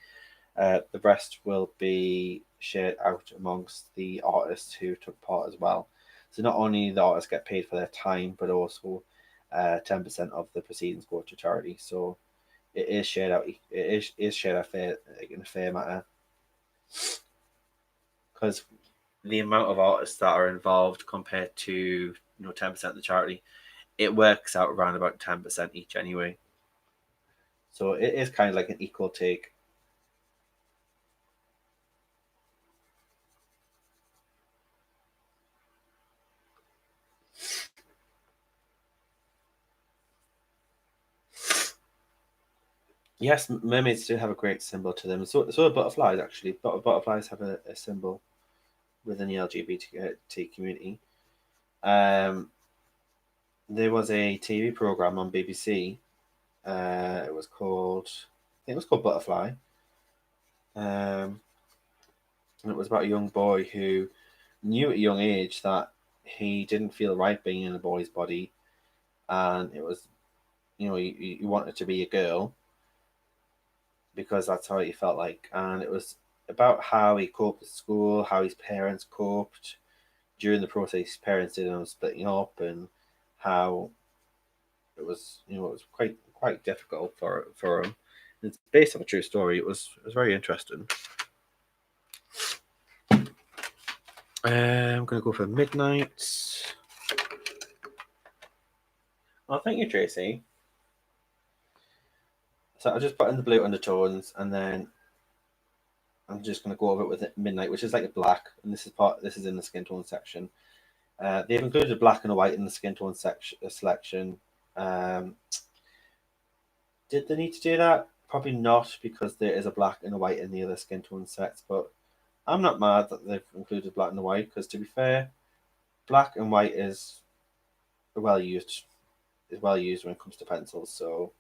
The rest will be shared out amongst the artists who took part as well. So not only the artists get paid for their time, but also 10% of the proceedings go to charity. So it is shared out. It is shared out fair, in a fair manner, because the amount of artists that are involved compared to 10% of the charity, it works out around about 10% each anyway. So it is kind of like an equal take. Yes, mermaids do have a great symbol to them. So do butterflies, actually. Butterflies have a symbol within the LGBT community. Um, there was a TV program on BBC. It was called, I think it was called Butterfly. And it was about a young boy who knew at a young age that he didn't feel right being in a boy's body, and it was, he wanted to be a girl because that's how he felt like. And it was about how he coped at school, how his parents coped during the process. His parents did him splitting up, and how it was quite difficult for him. It's based on a true story. It was very interesting. I'm gonna go for midnight. Oh, thank you, Tracy. So I just put in the blue undertones, and then I'm just gonna go over it with midnight, which is like a black, and this is part. This is in the skin tone section. They've included black and white in the skin tone section selection. Um, did they need to do that? Probably not, because there is a black and a white in the other skin tone sets. But I'm not mad that they've included black and white, because to be fair, black and white well used is well used when it comes to pencils. So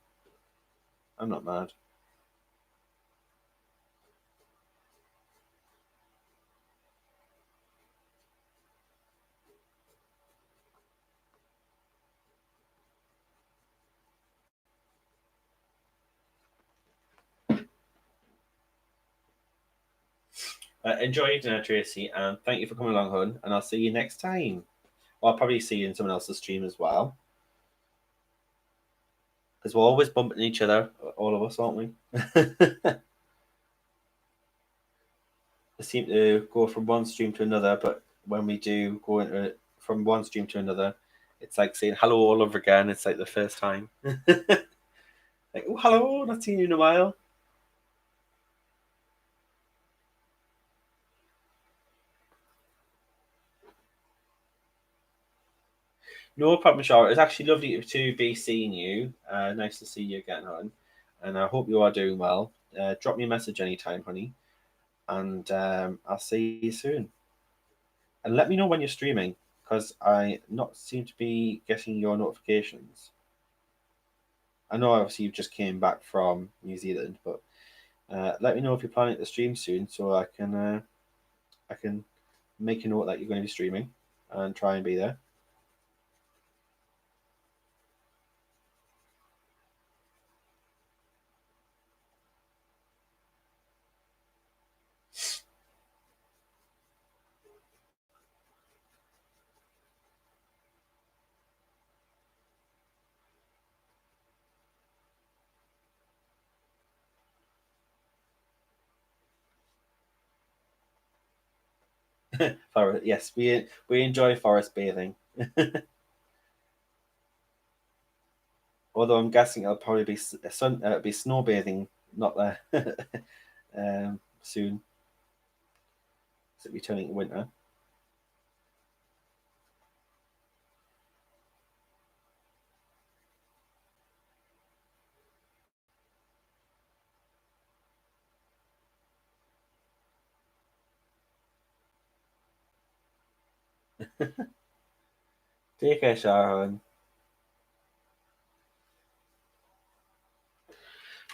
I'm not mad. Enjoy your dinner, Tracy, and thank you for coming along, hon. And I'll see you next time. Well, I'll probably see you in someone else's stream as well, because we're always bumping each other, all of us, aren't we? I seem to go from one stream to another, but when we do go into from one stream to another, it's like saying hello all over again. It's like the first time. Like, oh, hello, not seen you in a while. No problem, Charlotte. It's actually lovely to be seeing you. Nice to see you again, hon. And I hope you are doing well. Drop me a message anytime, honey, and I'll see you soon. And let me know when you're streaming, because I not seem to be getting your notifications. I know obviously you just came back from New Zealand, but let me know if you're planning to stream soon, so I can make a note that you're going to be streaming and try and be there. Forest, yes, we enjoy forest bathing. Although I'm guessing it'll probably be be snow bathing, not there soon. It'll be turning to winter. Take care, Sharon.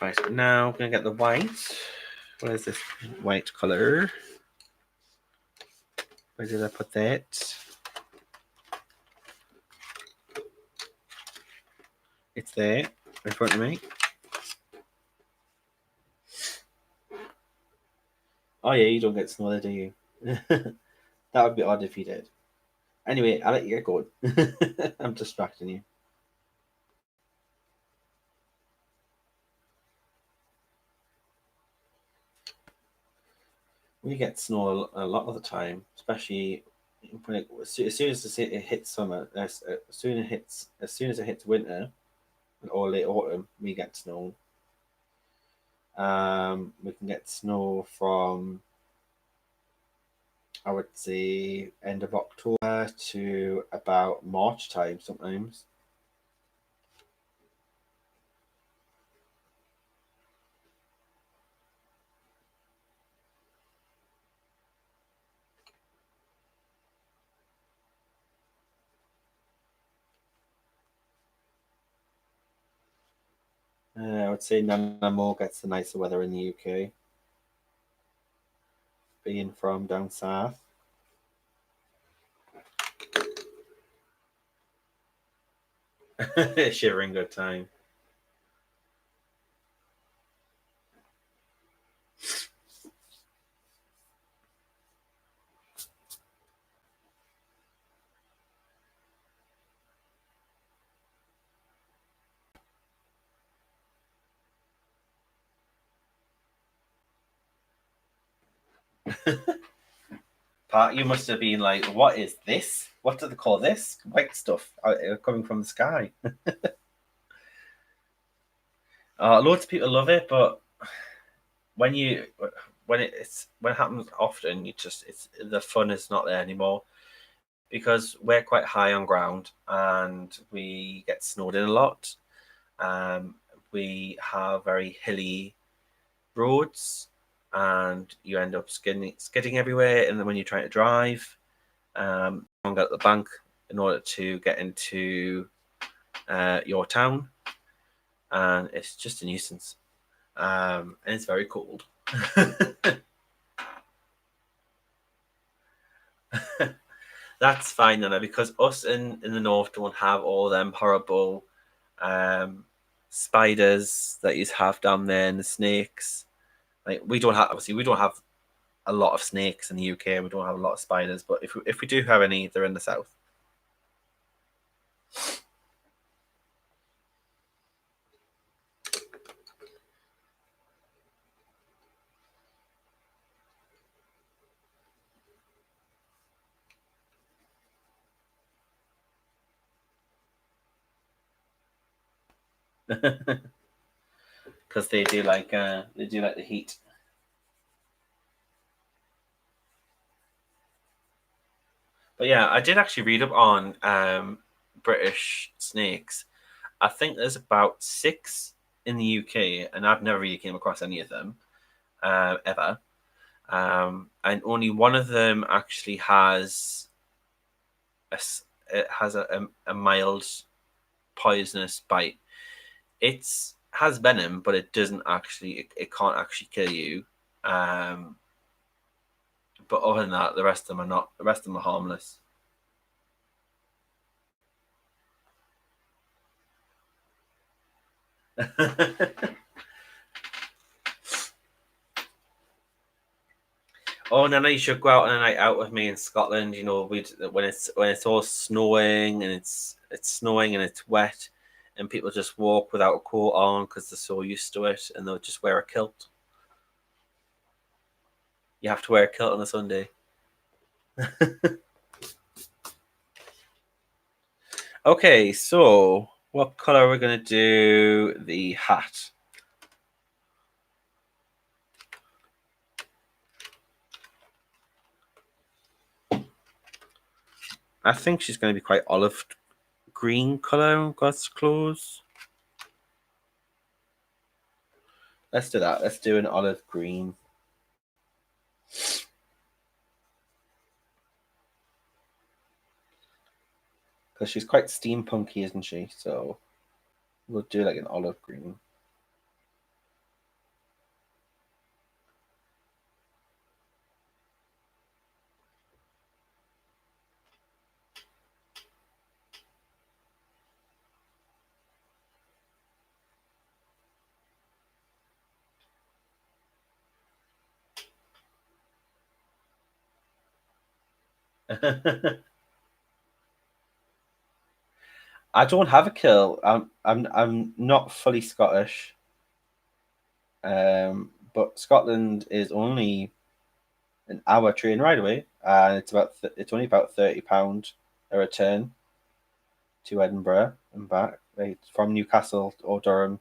Right, now I'm going to get the white. Where's this white colour? Where did I put that? It's there in front of me. Oh yeah, you don't get snow, do you? That would be odd if you did. Anyway, I'll let you get going. I'm distracting you. We get snow a lot of the time, especially when as soon as it hits summer. As soon as it hits winter or late autumn, we get snow. We can get snow from, I would say, end of October to about March time sometimes. I would say Nana more gets the nicer weather in the UK, being from down south. Shivering good time. Pat, you must have been like, what is this? What do they call this? White stuff coming from the sky. Loads of people love it, but when you when it happens often, you just it's the fun is not there anymore because we're quite high on ground and we get snowed in a lot. Um, we have very hilly roads, and you end up skidding everywhere. And then when you're trying to drive, you go to the bank in order to get into your town, and it's just a nuisance. And it's very cold. That's fine, Nana, because us in the north don't have all them horrible spiders that you have down there and the snakes. Like we don't have obviously we don't have a lot of snakes in the UK. We don't have a lot of spiders, but if we do have any, they're in the south. Because they do like the heat. But yeah, I did actually read up on British snakes. I think there's about six in the UK, and I've never really came across any of them ever. And only one of them actually has it has a mild poisonous bite. It's has venom, but it doesn't actually it can't actually kill you. Um, but other than that, the rest of them are not. The rest of them are harmless. Oh, Nana, you should go out on a night out with me in Scotland. You know, we when it's all snowing and it's snowing and it's wet, and people just walk without a coat on because they're so used to it, and they'll just wear a kilt. You have to wear a kilt on a Sunday. Okay, so what color are we gonna do the hat? I think she's going to be quite olive green color on God's clothes. Let's do that. Let's do an olive green. because she's quite steampunky, isn't she? So we'll do like an olive green. I don't have a kill. I'm not fully Scottish. But Scotland is only an hour train ride away, and it's only about £30 a return to Edinburgh and back, right, from Newcastle or Durham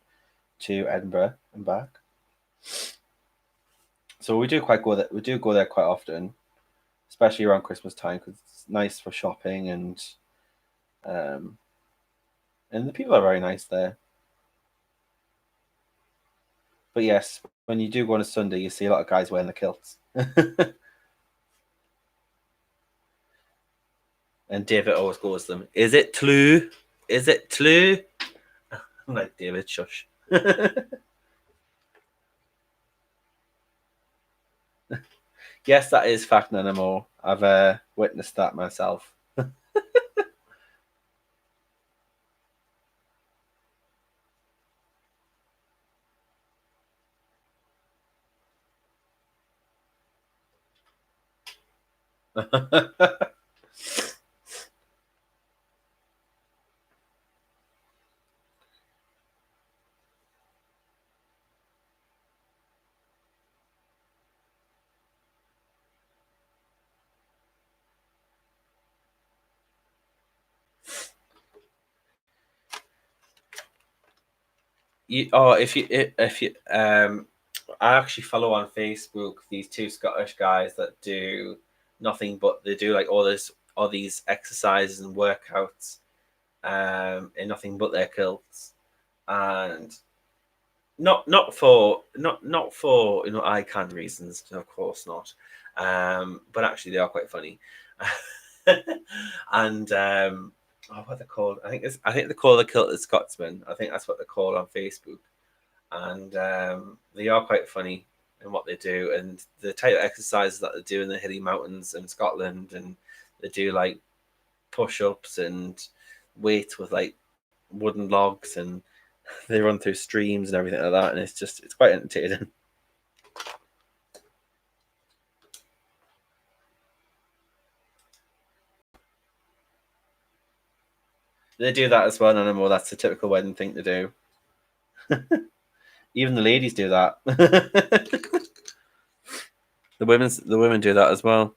to Edinburgh and back. So we do quite go there. We do go there quite often, especially around Christmas time because it's nice for shopping um, and the people are very nice there. But yes, when you do go on a Sunday, you see a lot of guys wearing the kilts. And David always goes to them, "Is it true? Is it true?" I'm like, David, shush. Yes, that is fact anymore. I've witnessed that myself. If you I actually follow on Facebook these two Scottish guys that do nothing but they do like all these exercises and workouts in nothing but their kilts, and not for eye candy reasons, of course not, but actually they are quite funny. And oh, what they're called? I think they call the kilted Scotsman. I think that's what they're called on Facebook, and they are quite funny in what they do and the type of exercises that they do in the hilly mountains in Scotland, and they do like push-ups and weight with like wooden logs, and they run through streams and everything like that, and it's quite entertaining. They do that as well, and more that's a typical wedding thing to do. Even the ladies do that. The women do that as well.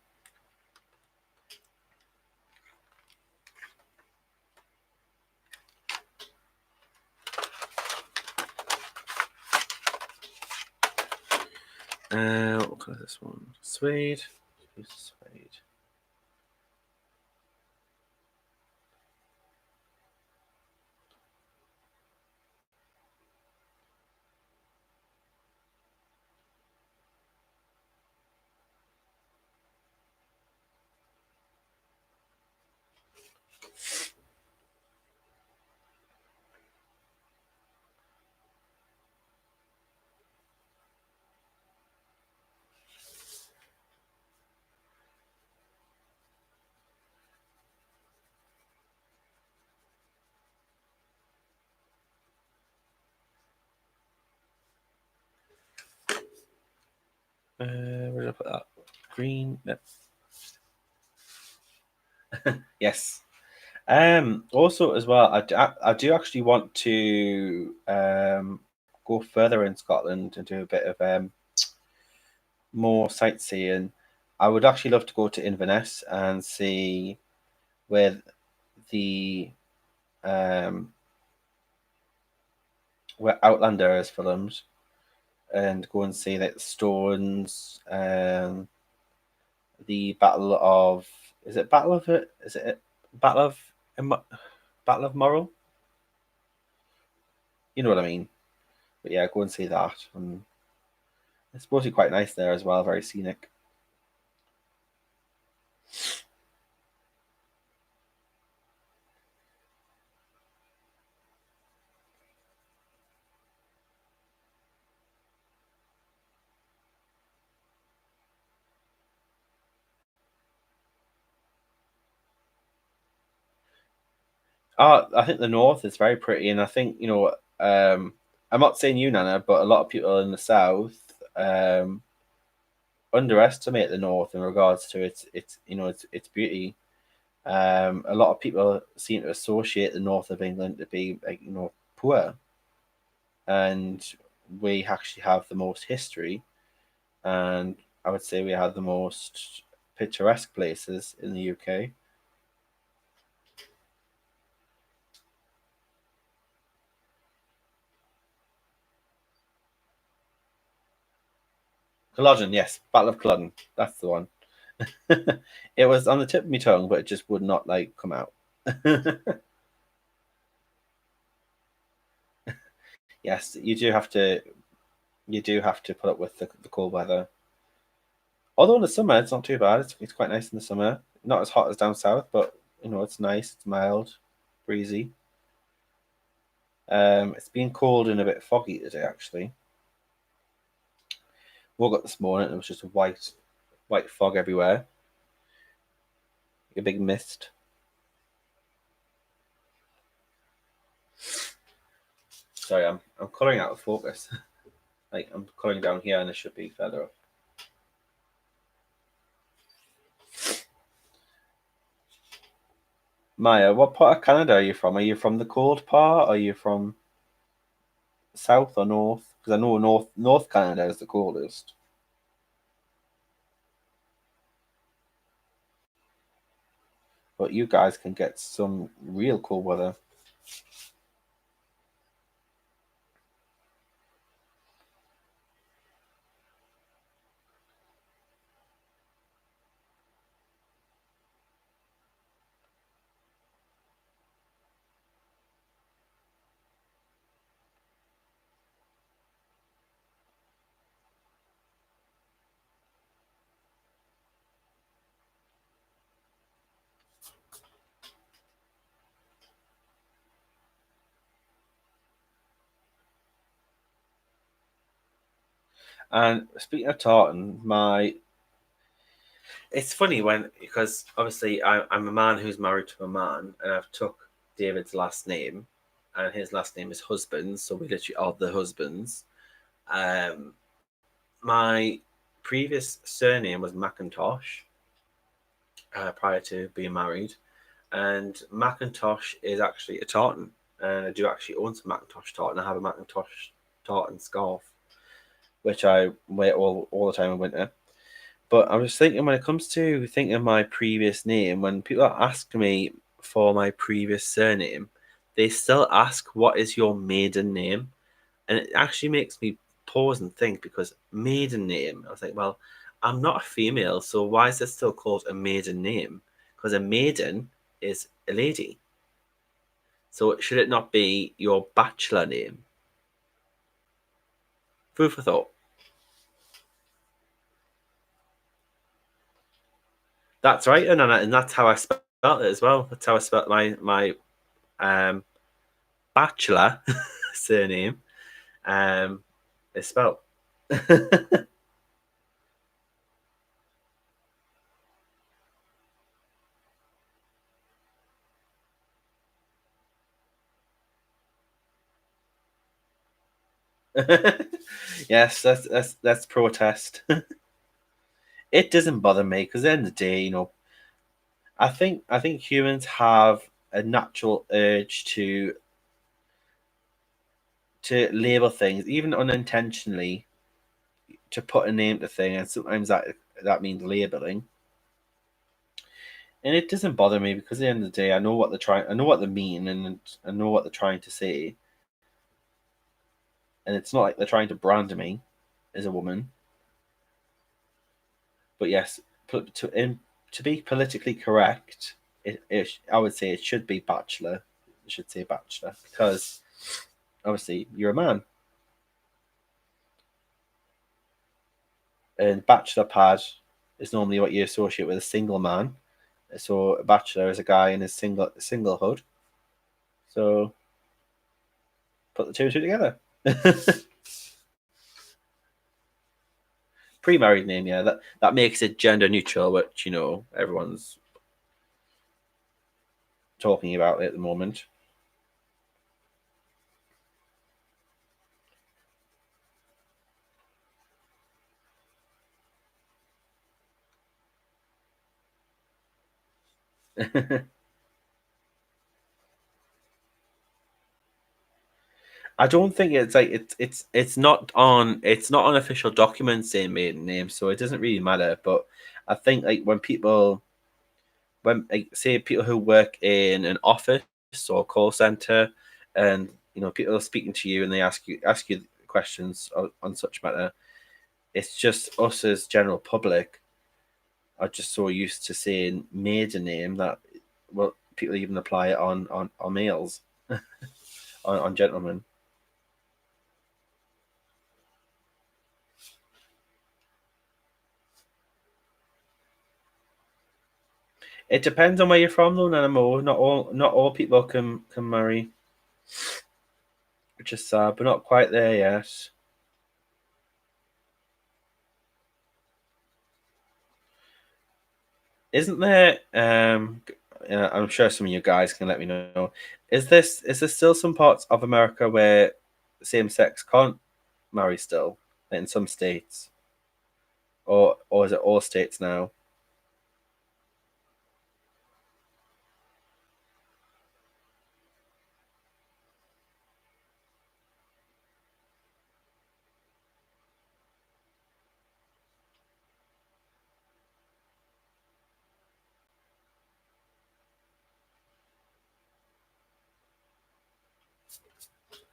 What color is this one? Suede. Suede. Where did I put that? Green. No. Yes. Also, as well, I do actually want to go further in Scotland and do a bit of more sightseeing. I would actually love to go to Inverness and see where the um, where Outlander is filmed, and go and see like the Stones, the Battle of is it Battle of it? Is it Battle of Battle of Morrill? You know what I mean? But yeah, go and see that. And it's supposed to be quite nice there as well, very scenic. I think the north is very pretty, and I think I'm not saying you, Nana, but a lot of people in the south underestimate the north in regards to its beauty. A lot of people seem to associate the north of England to be like poor, and we actually have the most history, and I would say we have the most picturesque places in the UK. Culloden, yes, Battle of Culloden, that's the one. It was on the tip of my tongue, but it just would not like come out. Yes, you do have to put up with the cold weather. Although in the summer it's not too bad. It's quite nice in the summer. Not as hot as down south, but it's nice. It's mild, breezy. It's been cold and a bit foggy today actually. Woke up this morning and it was just a white fog everywhere. A big mist. Sorry, I'm colouring out of focus. Like I'm colouring down here and it should be further up. Maya, what part of Canada are you from? Are you from the cold part? Are you from south or north? Because I know North Canada is the coldest. But you guys can get some real cool weather. And speaking of tartan, my it's funny when because obviously I'm a man who's married to a man, and I've took David's last name, and his last name is husband, so we literally are the husbands. Um, my previous surname was McIntosh prior to being married, and Macintosh is actually a tartan, and I do actually own some Macintosh tartan. I have a Macintosh tartan scarf, which I wear all the time in winter. But I was thinking when it comes to thinking of my previous name, when people ask me for my previous surname, they still ask what is your maiden name, and it actually makes me pause and think because maiden name. I was like, well, I'm not a female, so why is it still called a maiden name? Because a maiden is a lady. So should it not be your bachelor name? Food for thought. That's right, and that's how I spelled it as well. That's how I spelled my um, bachelor surname. Is spelled. Yes, that's protest. It doesn't bother me because at the end of the day, I think humans have a natural urge to label things, even unintentionally, to put a name to thing, and sometimes that means labeling. And it doesn't bother me because at the end of the day, I know what they mean, and I know what they're trying to say, and it's not like they're trying to brand me as a woman. But yes, to be politically correct, I would say it should be bachelor. It should say bachelor because obviously you're a man, and bachelor pad is normally what you associate with a single man. So a bachelor is a guy in his singlehood. So put the two and two together. Pre-married name, yeah, that makes it gender neutral, which everyone's. talking about it at the moment. I don't think it's like it's not on official documents saying maiden name, so it doesn't really matter. But I think like when like, say people who work in an office or call center, and people are speaking to you and they ask you questions on such matter, it's just us as general public are just so used to saying maiden name that well people even apply it on males on gentlemen. It depends on where you're from, though, Nanamo. Not all people can marry, which is sad, but not quite there yet. Isn't there? I'm sure some of you guys can let me know. Is there still some parts of America where same sex can't marry still in some states, or is it all states now?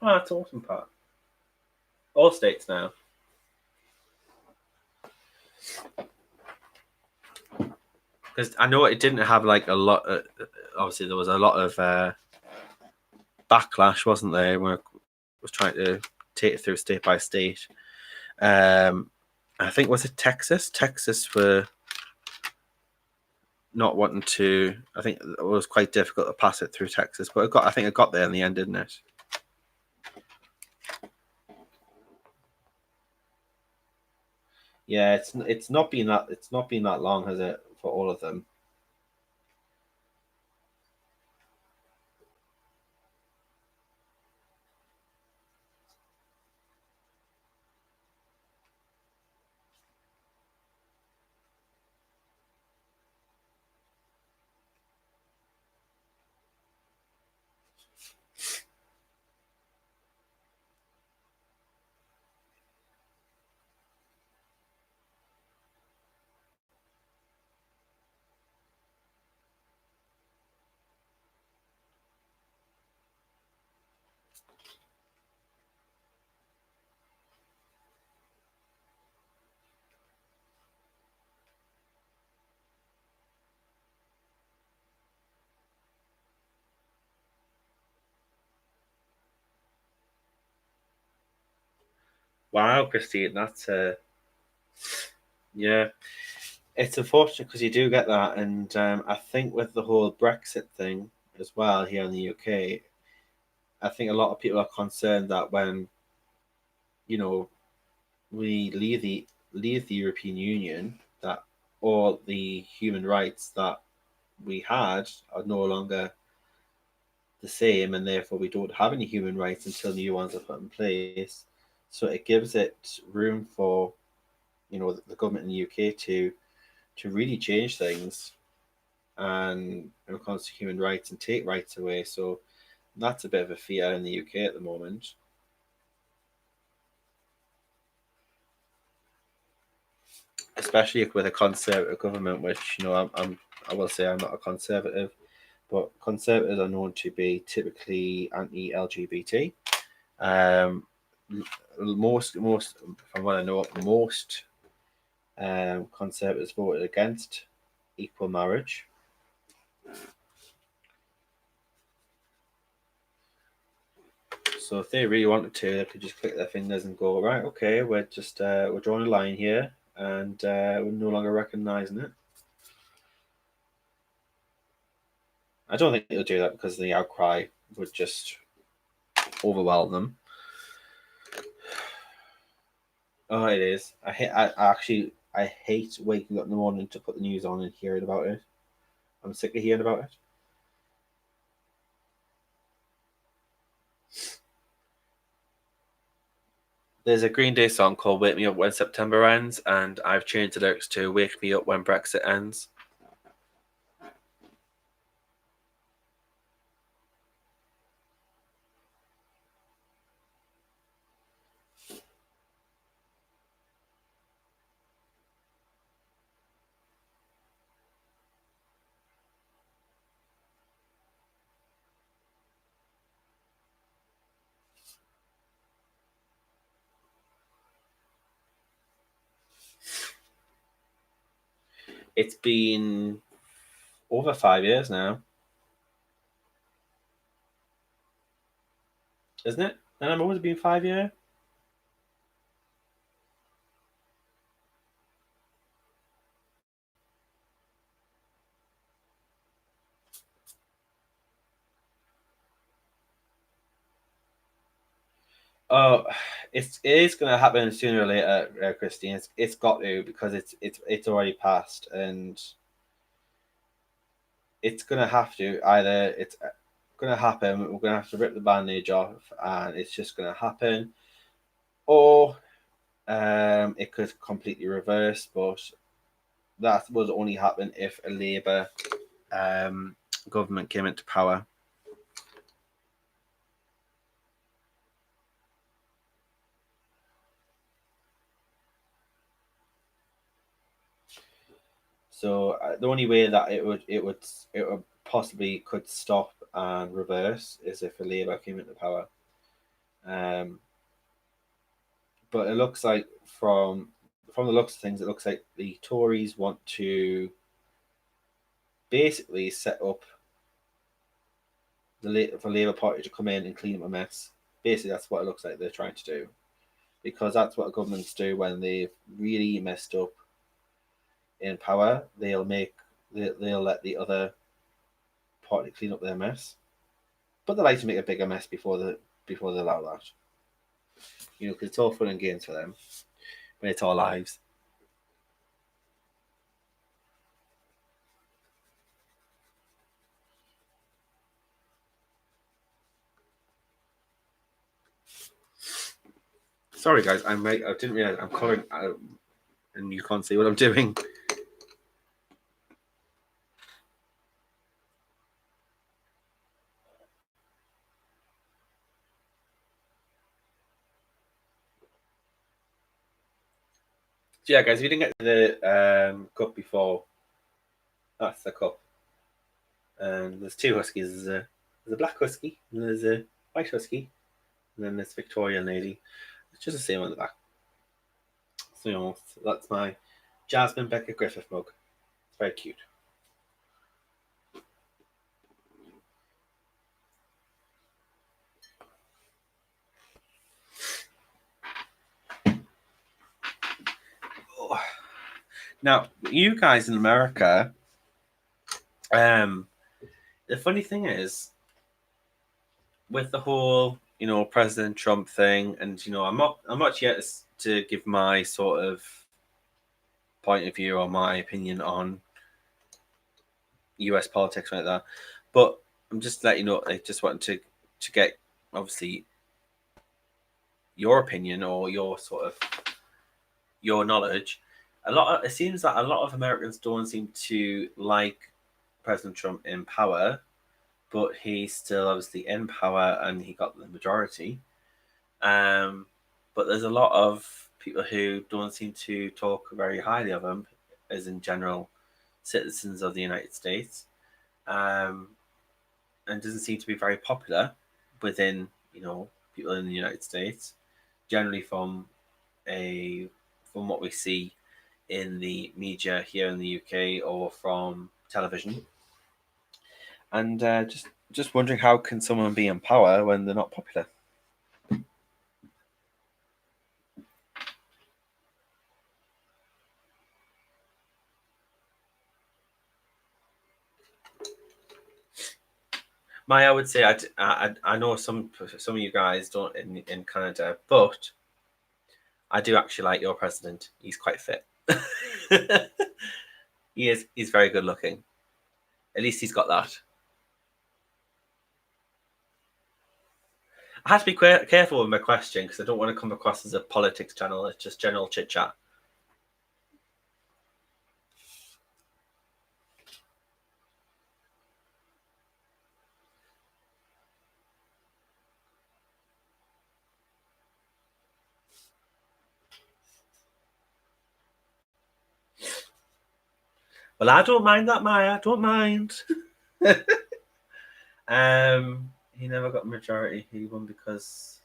Oh, that's awesome part. All states now, because I know it didn't have like a lot. Obviously, there was a lot of backlash, wasn't there? When it was trying to take it through state by state. Um, I think was it Texas? Texas were not wanting to. I think it was quite difficult to pass it through Texas, but it got. I think it got there in the end, didn't it? Yeah, it's not been that long, has it, for all of them? Wow, Christine, that's yeah. It's unfortunate because you do get that, and I think with the whole Brexit thing as well here in the UK, I think a lot of people are concerned that when you know we leave the European Union, that all the human rights that we had are no longer the same, and therefore we don't have any human rights until new ones are put in place. So it gives it room for the government in the UK to really change things and when it comes to human rights and take rights away. So that's a bit of a fear in the UK at the moment, especially with a conservative government, which I will say I'm not a conservative, but conservatives are known to be typically anti-LGBT. Um, most from what I know, most conservatives voted against equal marriage. So if they really wanted to, they could just click their fingers and go, right, okay, we're drawing a line here, and we're no longer recognising it. I don't think they'll do that because the outcry would just overwhelm them. Oh, it is. I hate waking up in the morning to put the news on and hearing about it. I'm sick of hearing about it. There's a Green Day song called "Wake Me Up When September Ends," and I've changed the lyrics to "Wake Me Up When Brexit Ends." It's been over 5 years now, isn't it? And I've always been 5 years. Oh, it is going to happen sooner or later, Christine. It's got to, because it's already passed, and it's going to have to. Either it's going to happen, we're going to have to rip the bandage off, and it's just going to happen, or it could completely reverse. But that would only happen if a Labour um, government came into power. So the only way that it would possibly could stop and reverse is if a Labour came into power. Um, but it looks like from the looks of things, it looks like the Tories want to basically set up for Labour Party to come in and clean up a mess. Basically, that's what it looks like they're trying to do, because that's what governments do when they've really messed up in power. They'll let the other party clean up their mess, but they like to make a bigger mess before they allow that. Because it's all fun and games for them when it's our lives. Sorry, guys, I didn't realize I'm coloring out, and you can't see what I'm doing. So yeah, guys, if you didn't get the cup before, that's the cup. And there's two huskies. There's a black husky, and there's a white husky, and then this Victorian lady. It's just the same on the back. So that's my Jasmine Becker Griffith mug. It's very cute. Now, you guys in America, um, the funny thing is, with the whole President Trump thing, and I'm not yet to give my sort of point of view or my opinion on US politics like that, but I'm just letting you know. I just wanted to get, obviously, your opinion or your sort of your knowledge. It seems that a lot of Americans don't seem to like President Trump in power, but he's still obviously in power and he got the majority. Um, but there's a lot of people who don't seem to talk very highly of him, as in general citizens of the United States, um, and doesn't seem to be very popular within people in the United States. Generally, a from what we see in the media here in the UK or from television, and just wondering, how can someone be in power when they're not popular? I would say I know some of you guys don't in Canada, but I do actually like your president. He's quite fit. He's very good looking. At least he's got that. I have to be careful with my question because I don't want to come across as a politics channel. It's just general chit chat. Well, I don't mind that, Maya. I don't mind. He never got majority. He won because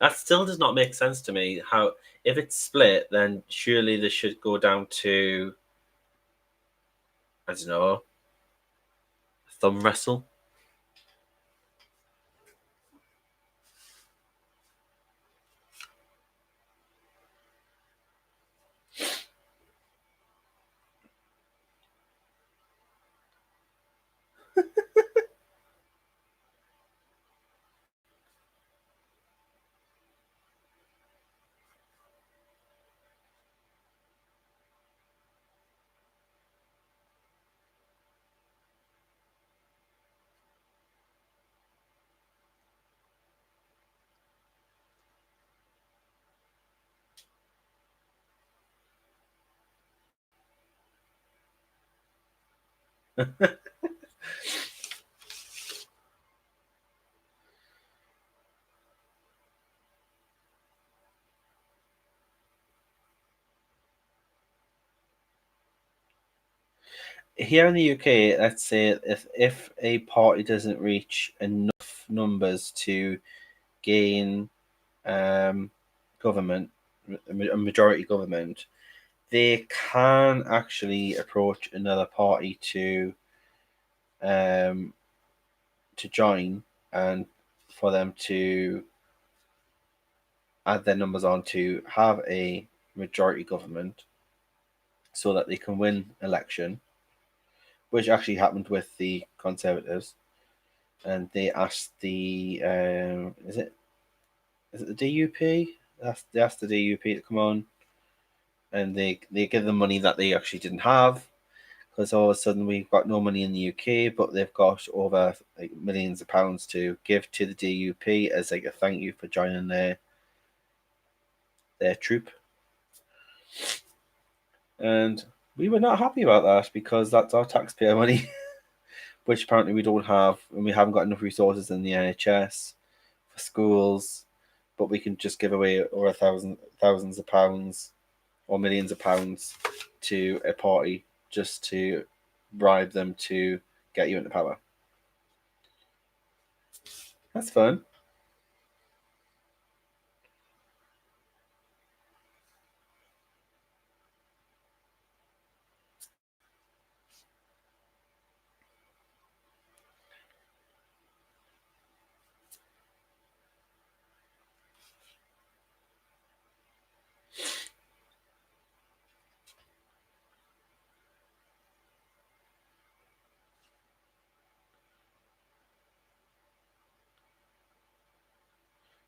that still does not make sense to me. How if it's split, then surely this should go down to I don't know, thumb wrestle. Here in the UK, let's say if a party doesn't reach enough numbers to gain government, a majority government, they can actually approach another party um, to join and for them to add their numbers on to have a majority government so that they can win election, which actually happened with the Conservatives. And they asked the is it the DUP? They asked the DUP to come on, and they give them money that they actually didn't have because all of a sudden we've got no money in the UK, but they've got over like millions of pounds to give to the DUP as like a thank you for joining their troop. And we were not happy about that because that's our taxpayer money, which apparently we don't have, and we haven't got enough resources in the NHS for schools. But we can just give away over thousands of pounds or millions of pounds to a party just to bribe them to get you into power. That's fun.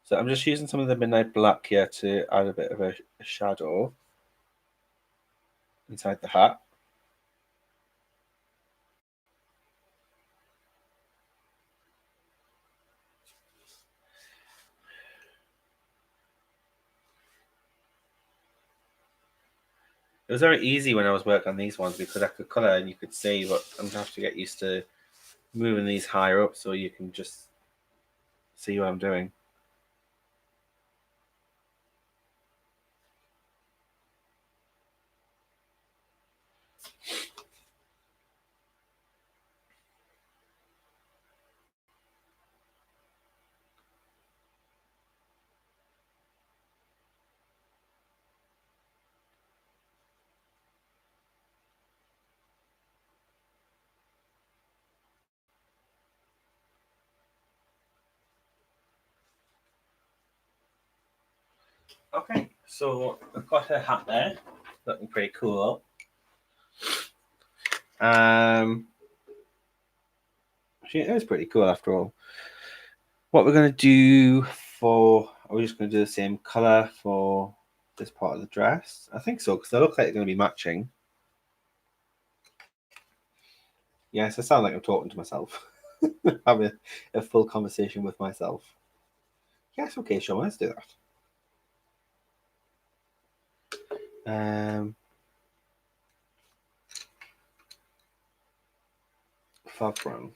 So I'm just using some of the midnight black here to add a bit of a shadow inside the hat. It was very easy when I was working on these ones because I could color and you could see, but I'm gonna have to get used to moving these higher up so you can just see what I'm doing. Okay, so I've got her hat there, looking pretty cool. She is pretty cool after all. What we're gonna do for are we just going to do the same colour for this part of the dress? I think so, because they look like they're going to be matching. Yes, I sound like I'm talking to myself. Having a full conversation with myself. Yes, okay, sure, let's do that. Fog brown.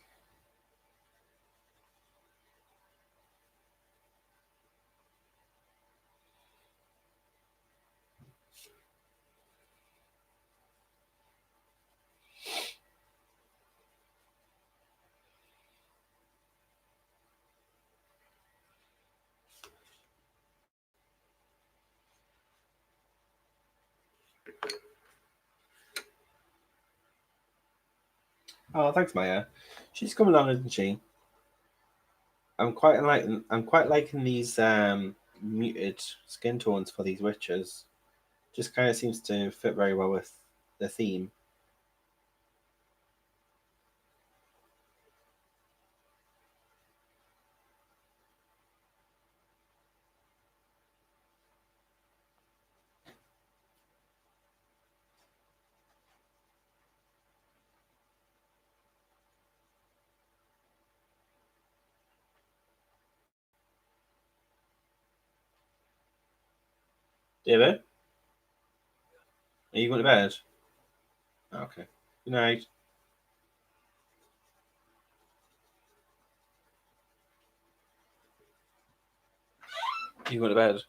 Oh, thanks, Maya. She's coming on, isn't she? I'm quite liking these muted skin tones for these witches. Just kind of seems to fit very well with the theme. David, are you going to bed? Okay. Good night. You going to bed?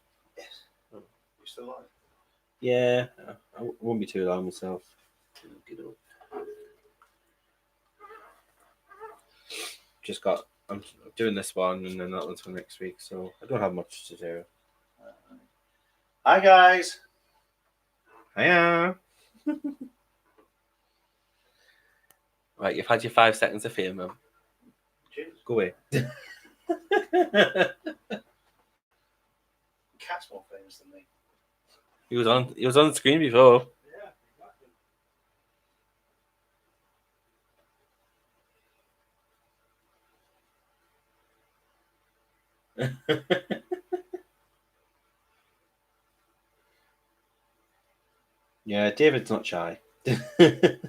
Oh, you still alive? Yeah, I won't be too long myself. Get up. Just got. I'm doing this one and then that one's for next week, so I don't have much to do. Hi guys. Hiya. Right, you've had your 5 seconds of fame, man. Cheers. Go away. Cat's more famous than me. He was on the screen before. Yeah, exactly. Yeah, David's not shy. But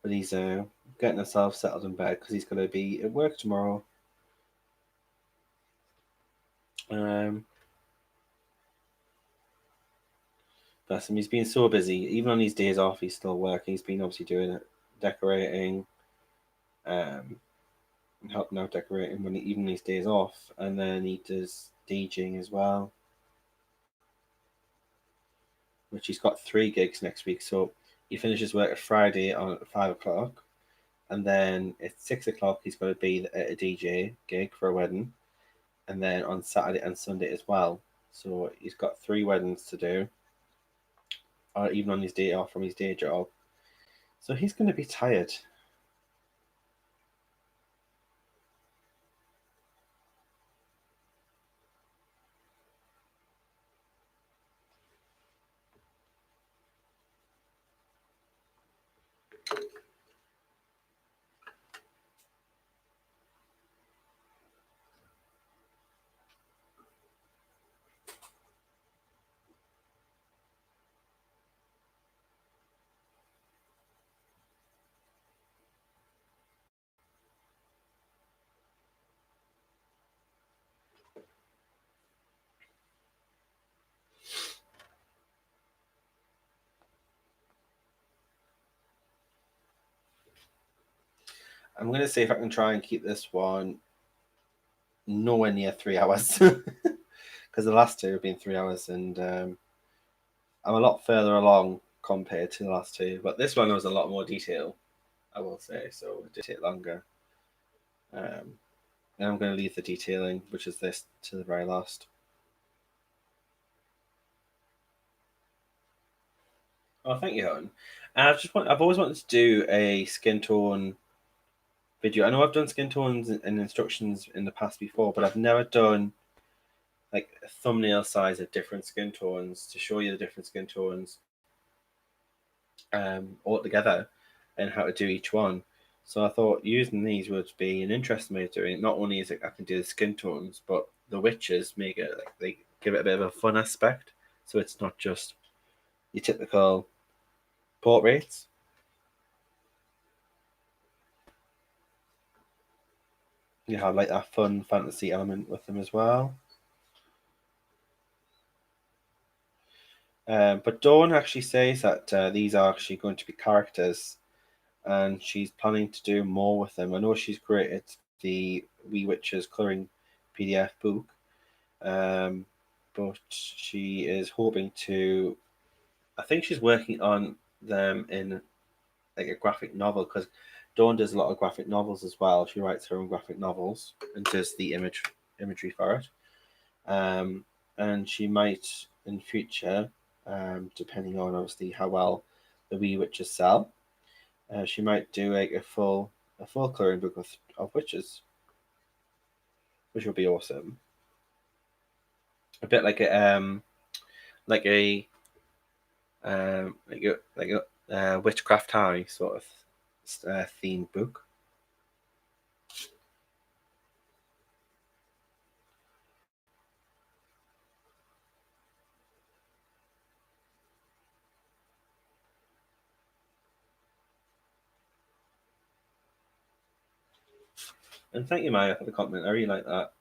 he's getting himself settled in bed because he's going to be at work tomorrow. Bless him, he's been so busy. Even on his days off, he's still working. He's been obviously doing it, decorating, um, helping out decorating even his days off, and then he does DJing as well, which he's got 3 gigs next week. So he finishes work at Friday on at 5 o'clock, and then at 6 o'clock he's going to be at a DJ gig for a wedding, and then on Saturday and Sunday as well. So he's got 3 weddings to do, or even on his day off from his day job. So he's going to be tired. I'm going to see if I can try and keep this one nowhere near 3 hours. Because the last 2 have been 3 hours, and I'm a lot further along compared to the last 2. But this one was a lot more detail, I will say, so it did take longer. And I'm going to leave the detailing, which is this, to the very last. Oh, thank you, Helen. I've always wanted to do a skin tone video. I know I've done skin tones and instructions in the past before, but I've never done like a thumbnail size of different skin tones to show you the different skin tones all together and how to do each one. So I thought using these would be an interesting way of doing it. Not only is it I can do the skin tones, but the witches make it like they give it a bit of a fun aspect. So it's not just your typical portraits. You have like that fun fantasy element with them as well. But Dawn actually says that these are actually going to be characters, and she's planning to do more with them. I know she's created the Wee Witches colouring PDF book, but she is hoping to. I think she's working on them in like a graphic novel because Dawn does a lot of graphic novels as well. She writes her own graphic novels and does the imagery for it. And she might in future, depending on obviously how well the Wee Witches sell, she might do like a full coloring book of witches, which would be awesome. A bit like a witchcraft high sort of themed book. And thank you, Maya, for the compliment. I really like that.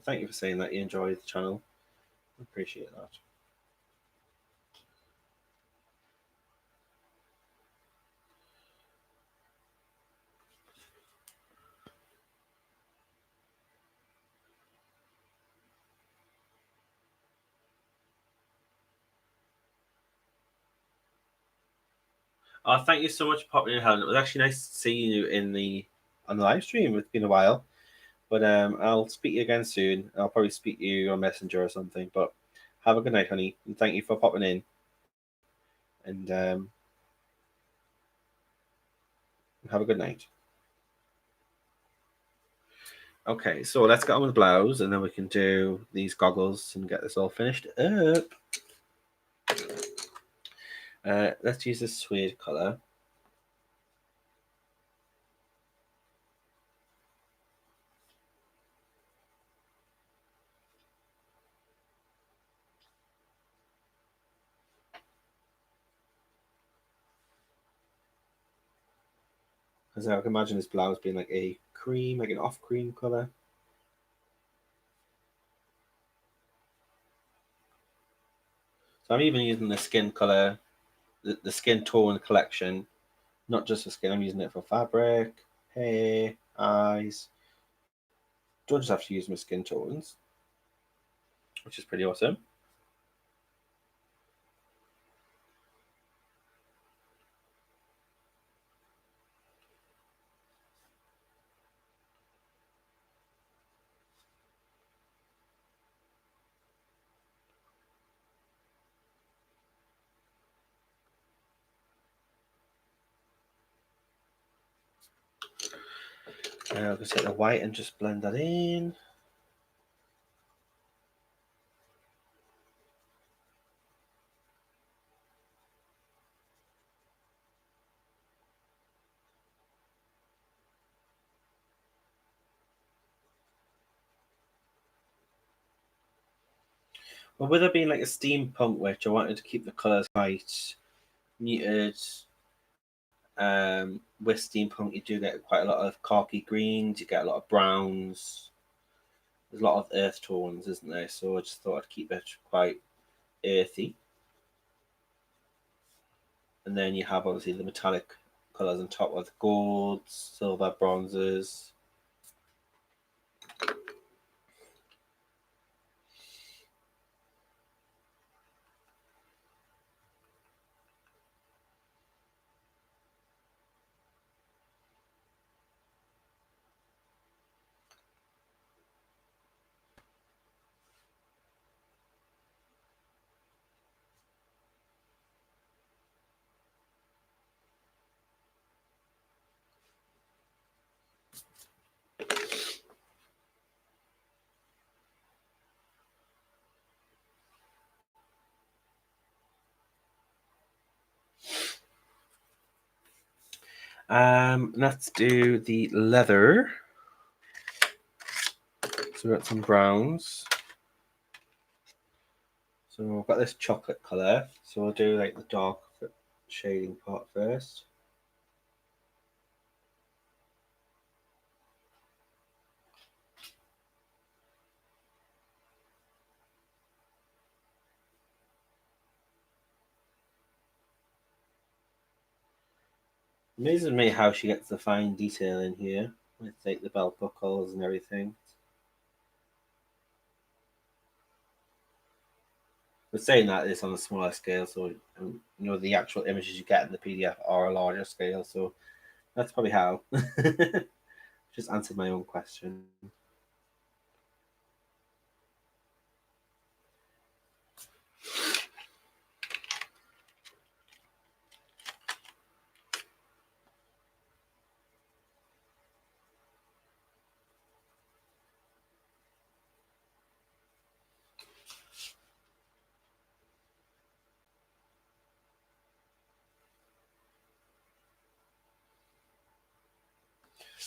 Thank you for saying that you enjoy the channel. I appreciate that. Oh, thank you so much for popping in, Helen. It was actually nice to see you on the live stream. It's been a while, but I'll speak to you again soon. I'll probably speak to you on Messenger or something. But have a good night, honey, and thank you for popping in. And have a good night. Okay, so let's get on with the blouse, and then we can do these goggles and get this all finished up. Let's use this suede color. Because I can imagine this blouse being like a cream, like an off cream color. So I'm even using the skin color, the skin tone collection, not just for skin. I'm using it for fabric, hair, eyes. Don't just have to use my skin tones, which is pretty awesome. I'll just take the white and just blend that in. But with it being like a steampunk witch, I wanted to keep the colours quite muted. With steampunk, you do get quite a lot of khaki greens, you get a lot of browns. There's a lot of earth tones, isn't there? So I just thought I'd keep it quite earthy. And then you have obviously the metallic colours on top with golds, silver, bronzes. Let's do the leather. So we've got some browns. So we've got this chocolate colour. So we'll do like the dark shading part first. Amazes me how she gets the fine detail in here with like the belt buckles and everything. But saying that, it's on a smaller scale, so the actual images you get in the PDF are a larger scale. So that's probably how. Just answered my own question.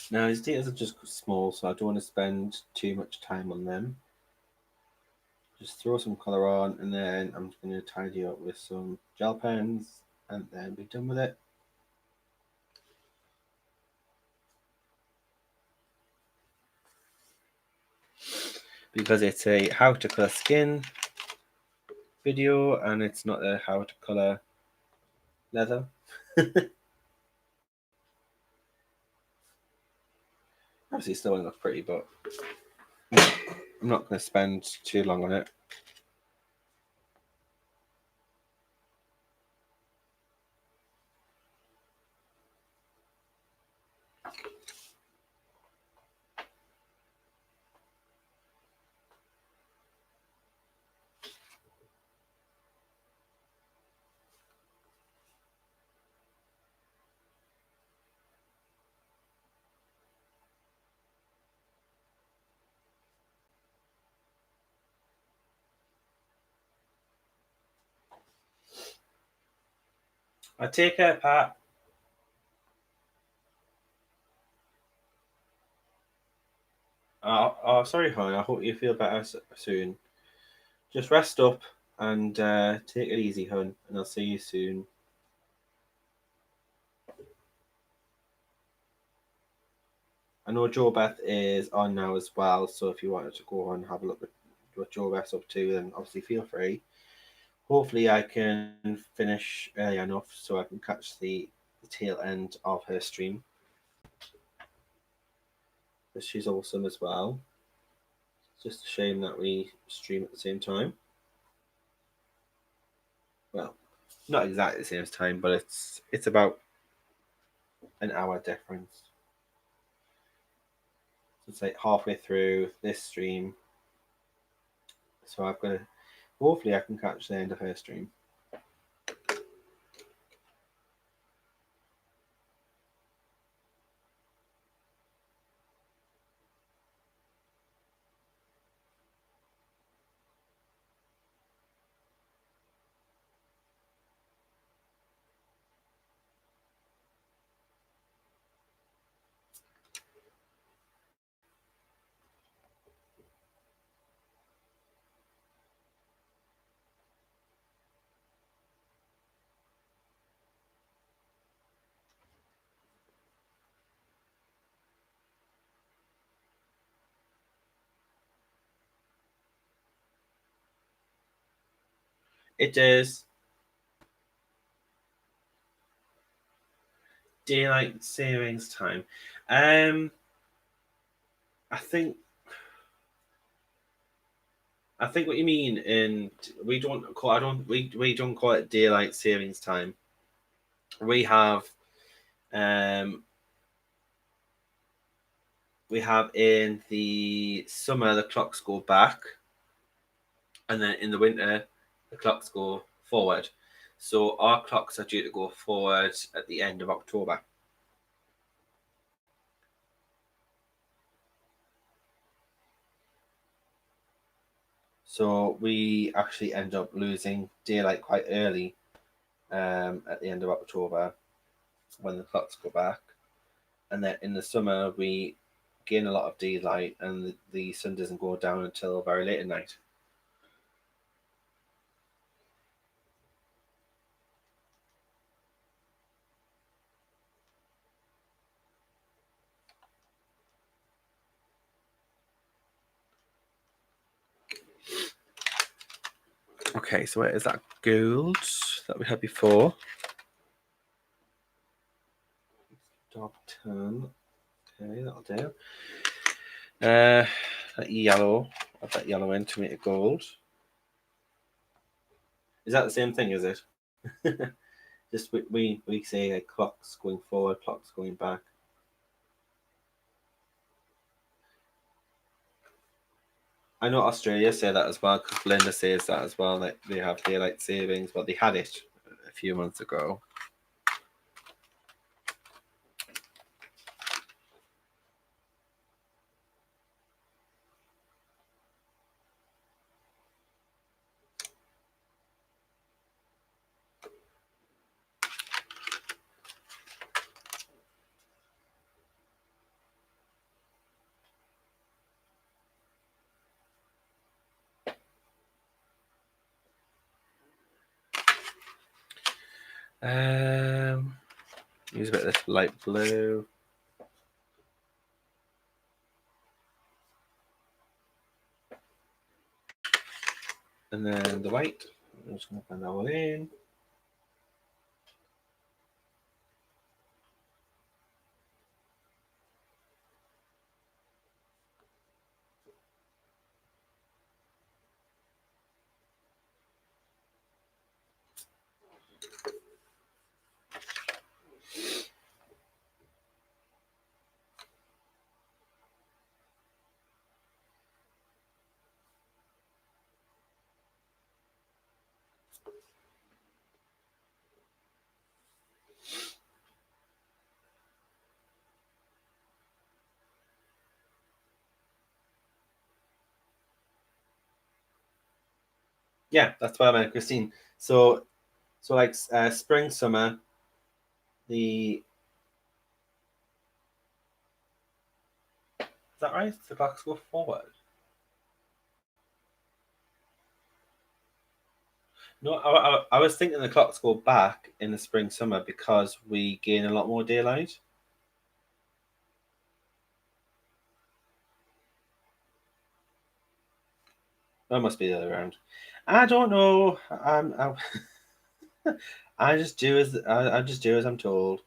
Now, these details are just small, so I don't want to spend too much time on them. Just throw some colour on, and then I'm just going to tidy up with some gel pens, and then be done with it. Because it's a how to colour skin video, and it's not a how to colour leather. Obviously, it still won't look pretty, but I'm not going to spend too long on it. I take care, Pat. Oh, sorry, hon. I hope you feel better soon. Just rest up and take it easy, hon, and I'll see you soon. I know Joe Beth is on now as well, so if you wanted to go and have a look at what Joe Beth's up to, then obviously feel free. Hopefully, I can finish early enough so I can catch the tail end of her stream. But she's awesome as well. It's just a shame that we stream at the same time. Well, not exactly the same time, but it's about an hour difference. So it's like halfway through this stream. So I've got to hopefully I can catch the end of her stream. It is daylight savings time. I think what you mean in we don't call we don't call it daylight savings time. We have in the summer the clocks go back, and then in the winter the clocks go forward. So our clocks are due to go forward at the end of October. So we actually end up losing daylight quite early at the end of October. when the clocks go back, and then in the summer we gain a lot of daylight, and the sun doesn't go down until very late at night. Okay, so where is that gold that we had before? Top 10. Okay, that'll do. That yellow. Add that yellow in to make it gold. Is that the same thing, is it? Just we say like clocks going forward, clocks going back. I know Australia say that as well, because Belinda says that as well. Like they have daylight savings, but they had it a few months ago. Use a bit of this light blue. And then the white. I'm just going to blend that all in. Yeah, that's what I meant, Christine. So like spring, summer, is that right? The clocks go forward. No, I was thinking the clocks go back in the spring, summer because we gain a lot more daylight. That must be the other way around. I don't know. I just do as I just do as I'm told.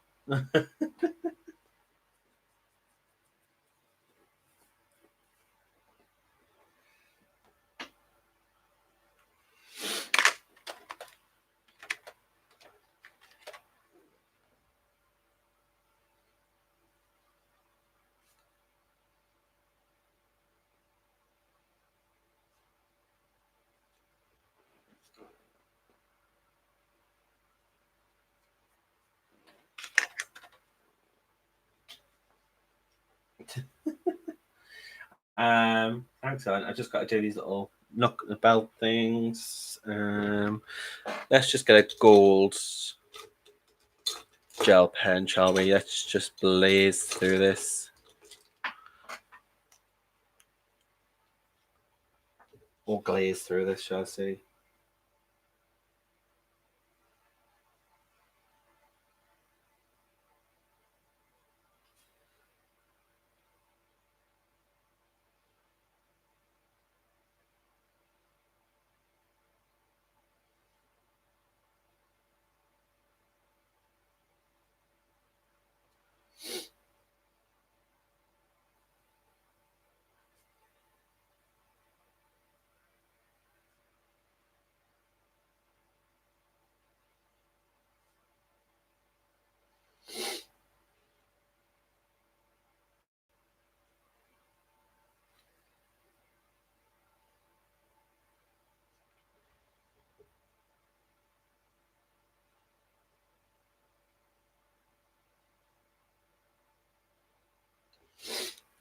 Excellent. I just got to do these little knock the belt things. Let's just get a gold gel pen, shall we? Let's just blaze through this. Or glaze through this, shall I say.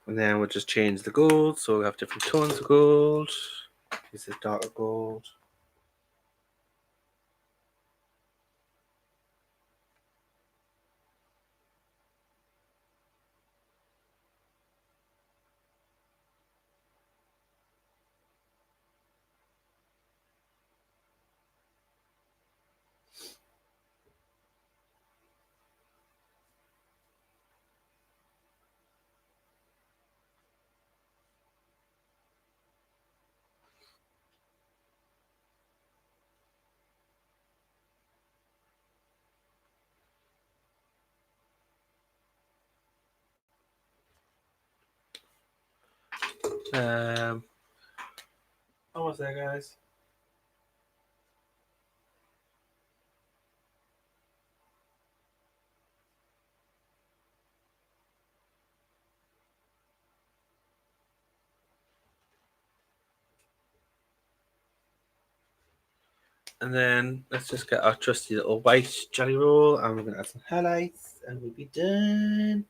And then we'll just change the gold. So we have different tones of gold. This is darker gold. Almost there, guys. And then let's just get our trusty little white jelly roll, and we're going to add some highlights, and we'll be done.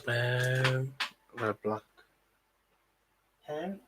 I've got a black pen.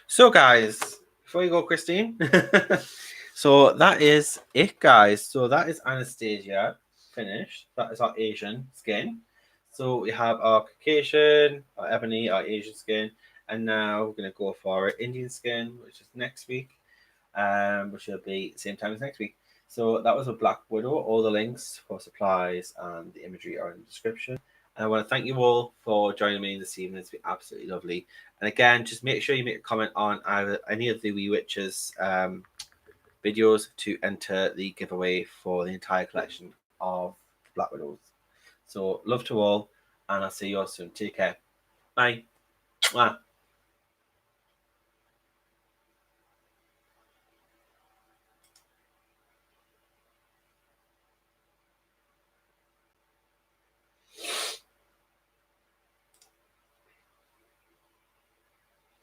So, guys, before you go, Christine, so that is it, guys. So that is Anastasia finished. That is our Asian skin. So we have our Caucasian, our ebony, our Asian skin, and now we're gonna go for our Indian skin, which is next week, which will be same time as next week. So that was a Black Widow. All the links for supplies and the imagery are in the description. And I want to thank you all for joining me this evening. It's been absolutely lovely. And again, just make sure you make a comment on either any of the Wee Witches videos to enter the giveaway for the entire collection of Black Widows. So love to all, and I'll see you all soon. Take care. Bye. Mwah.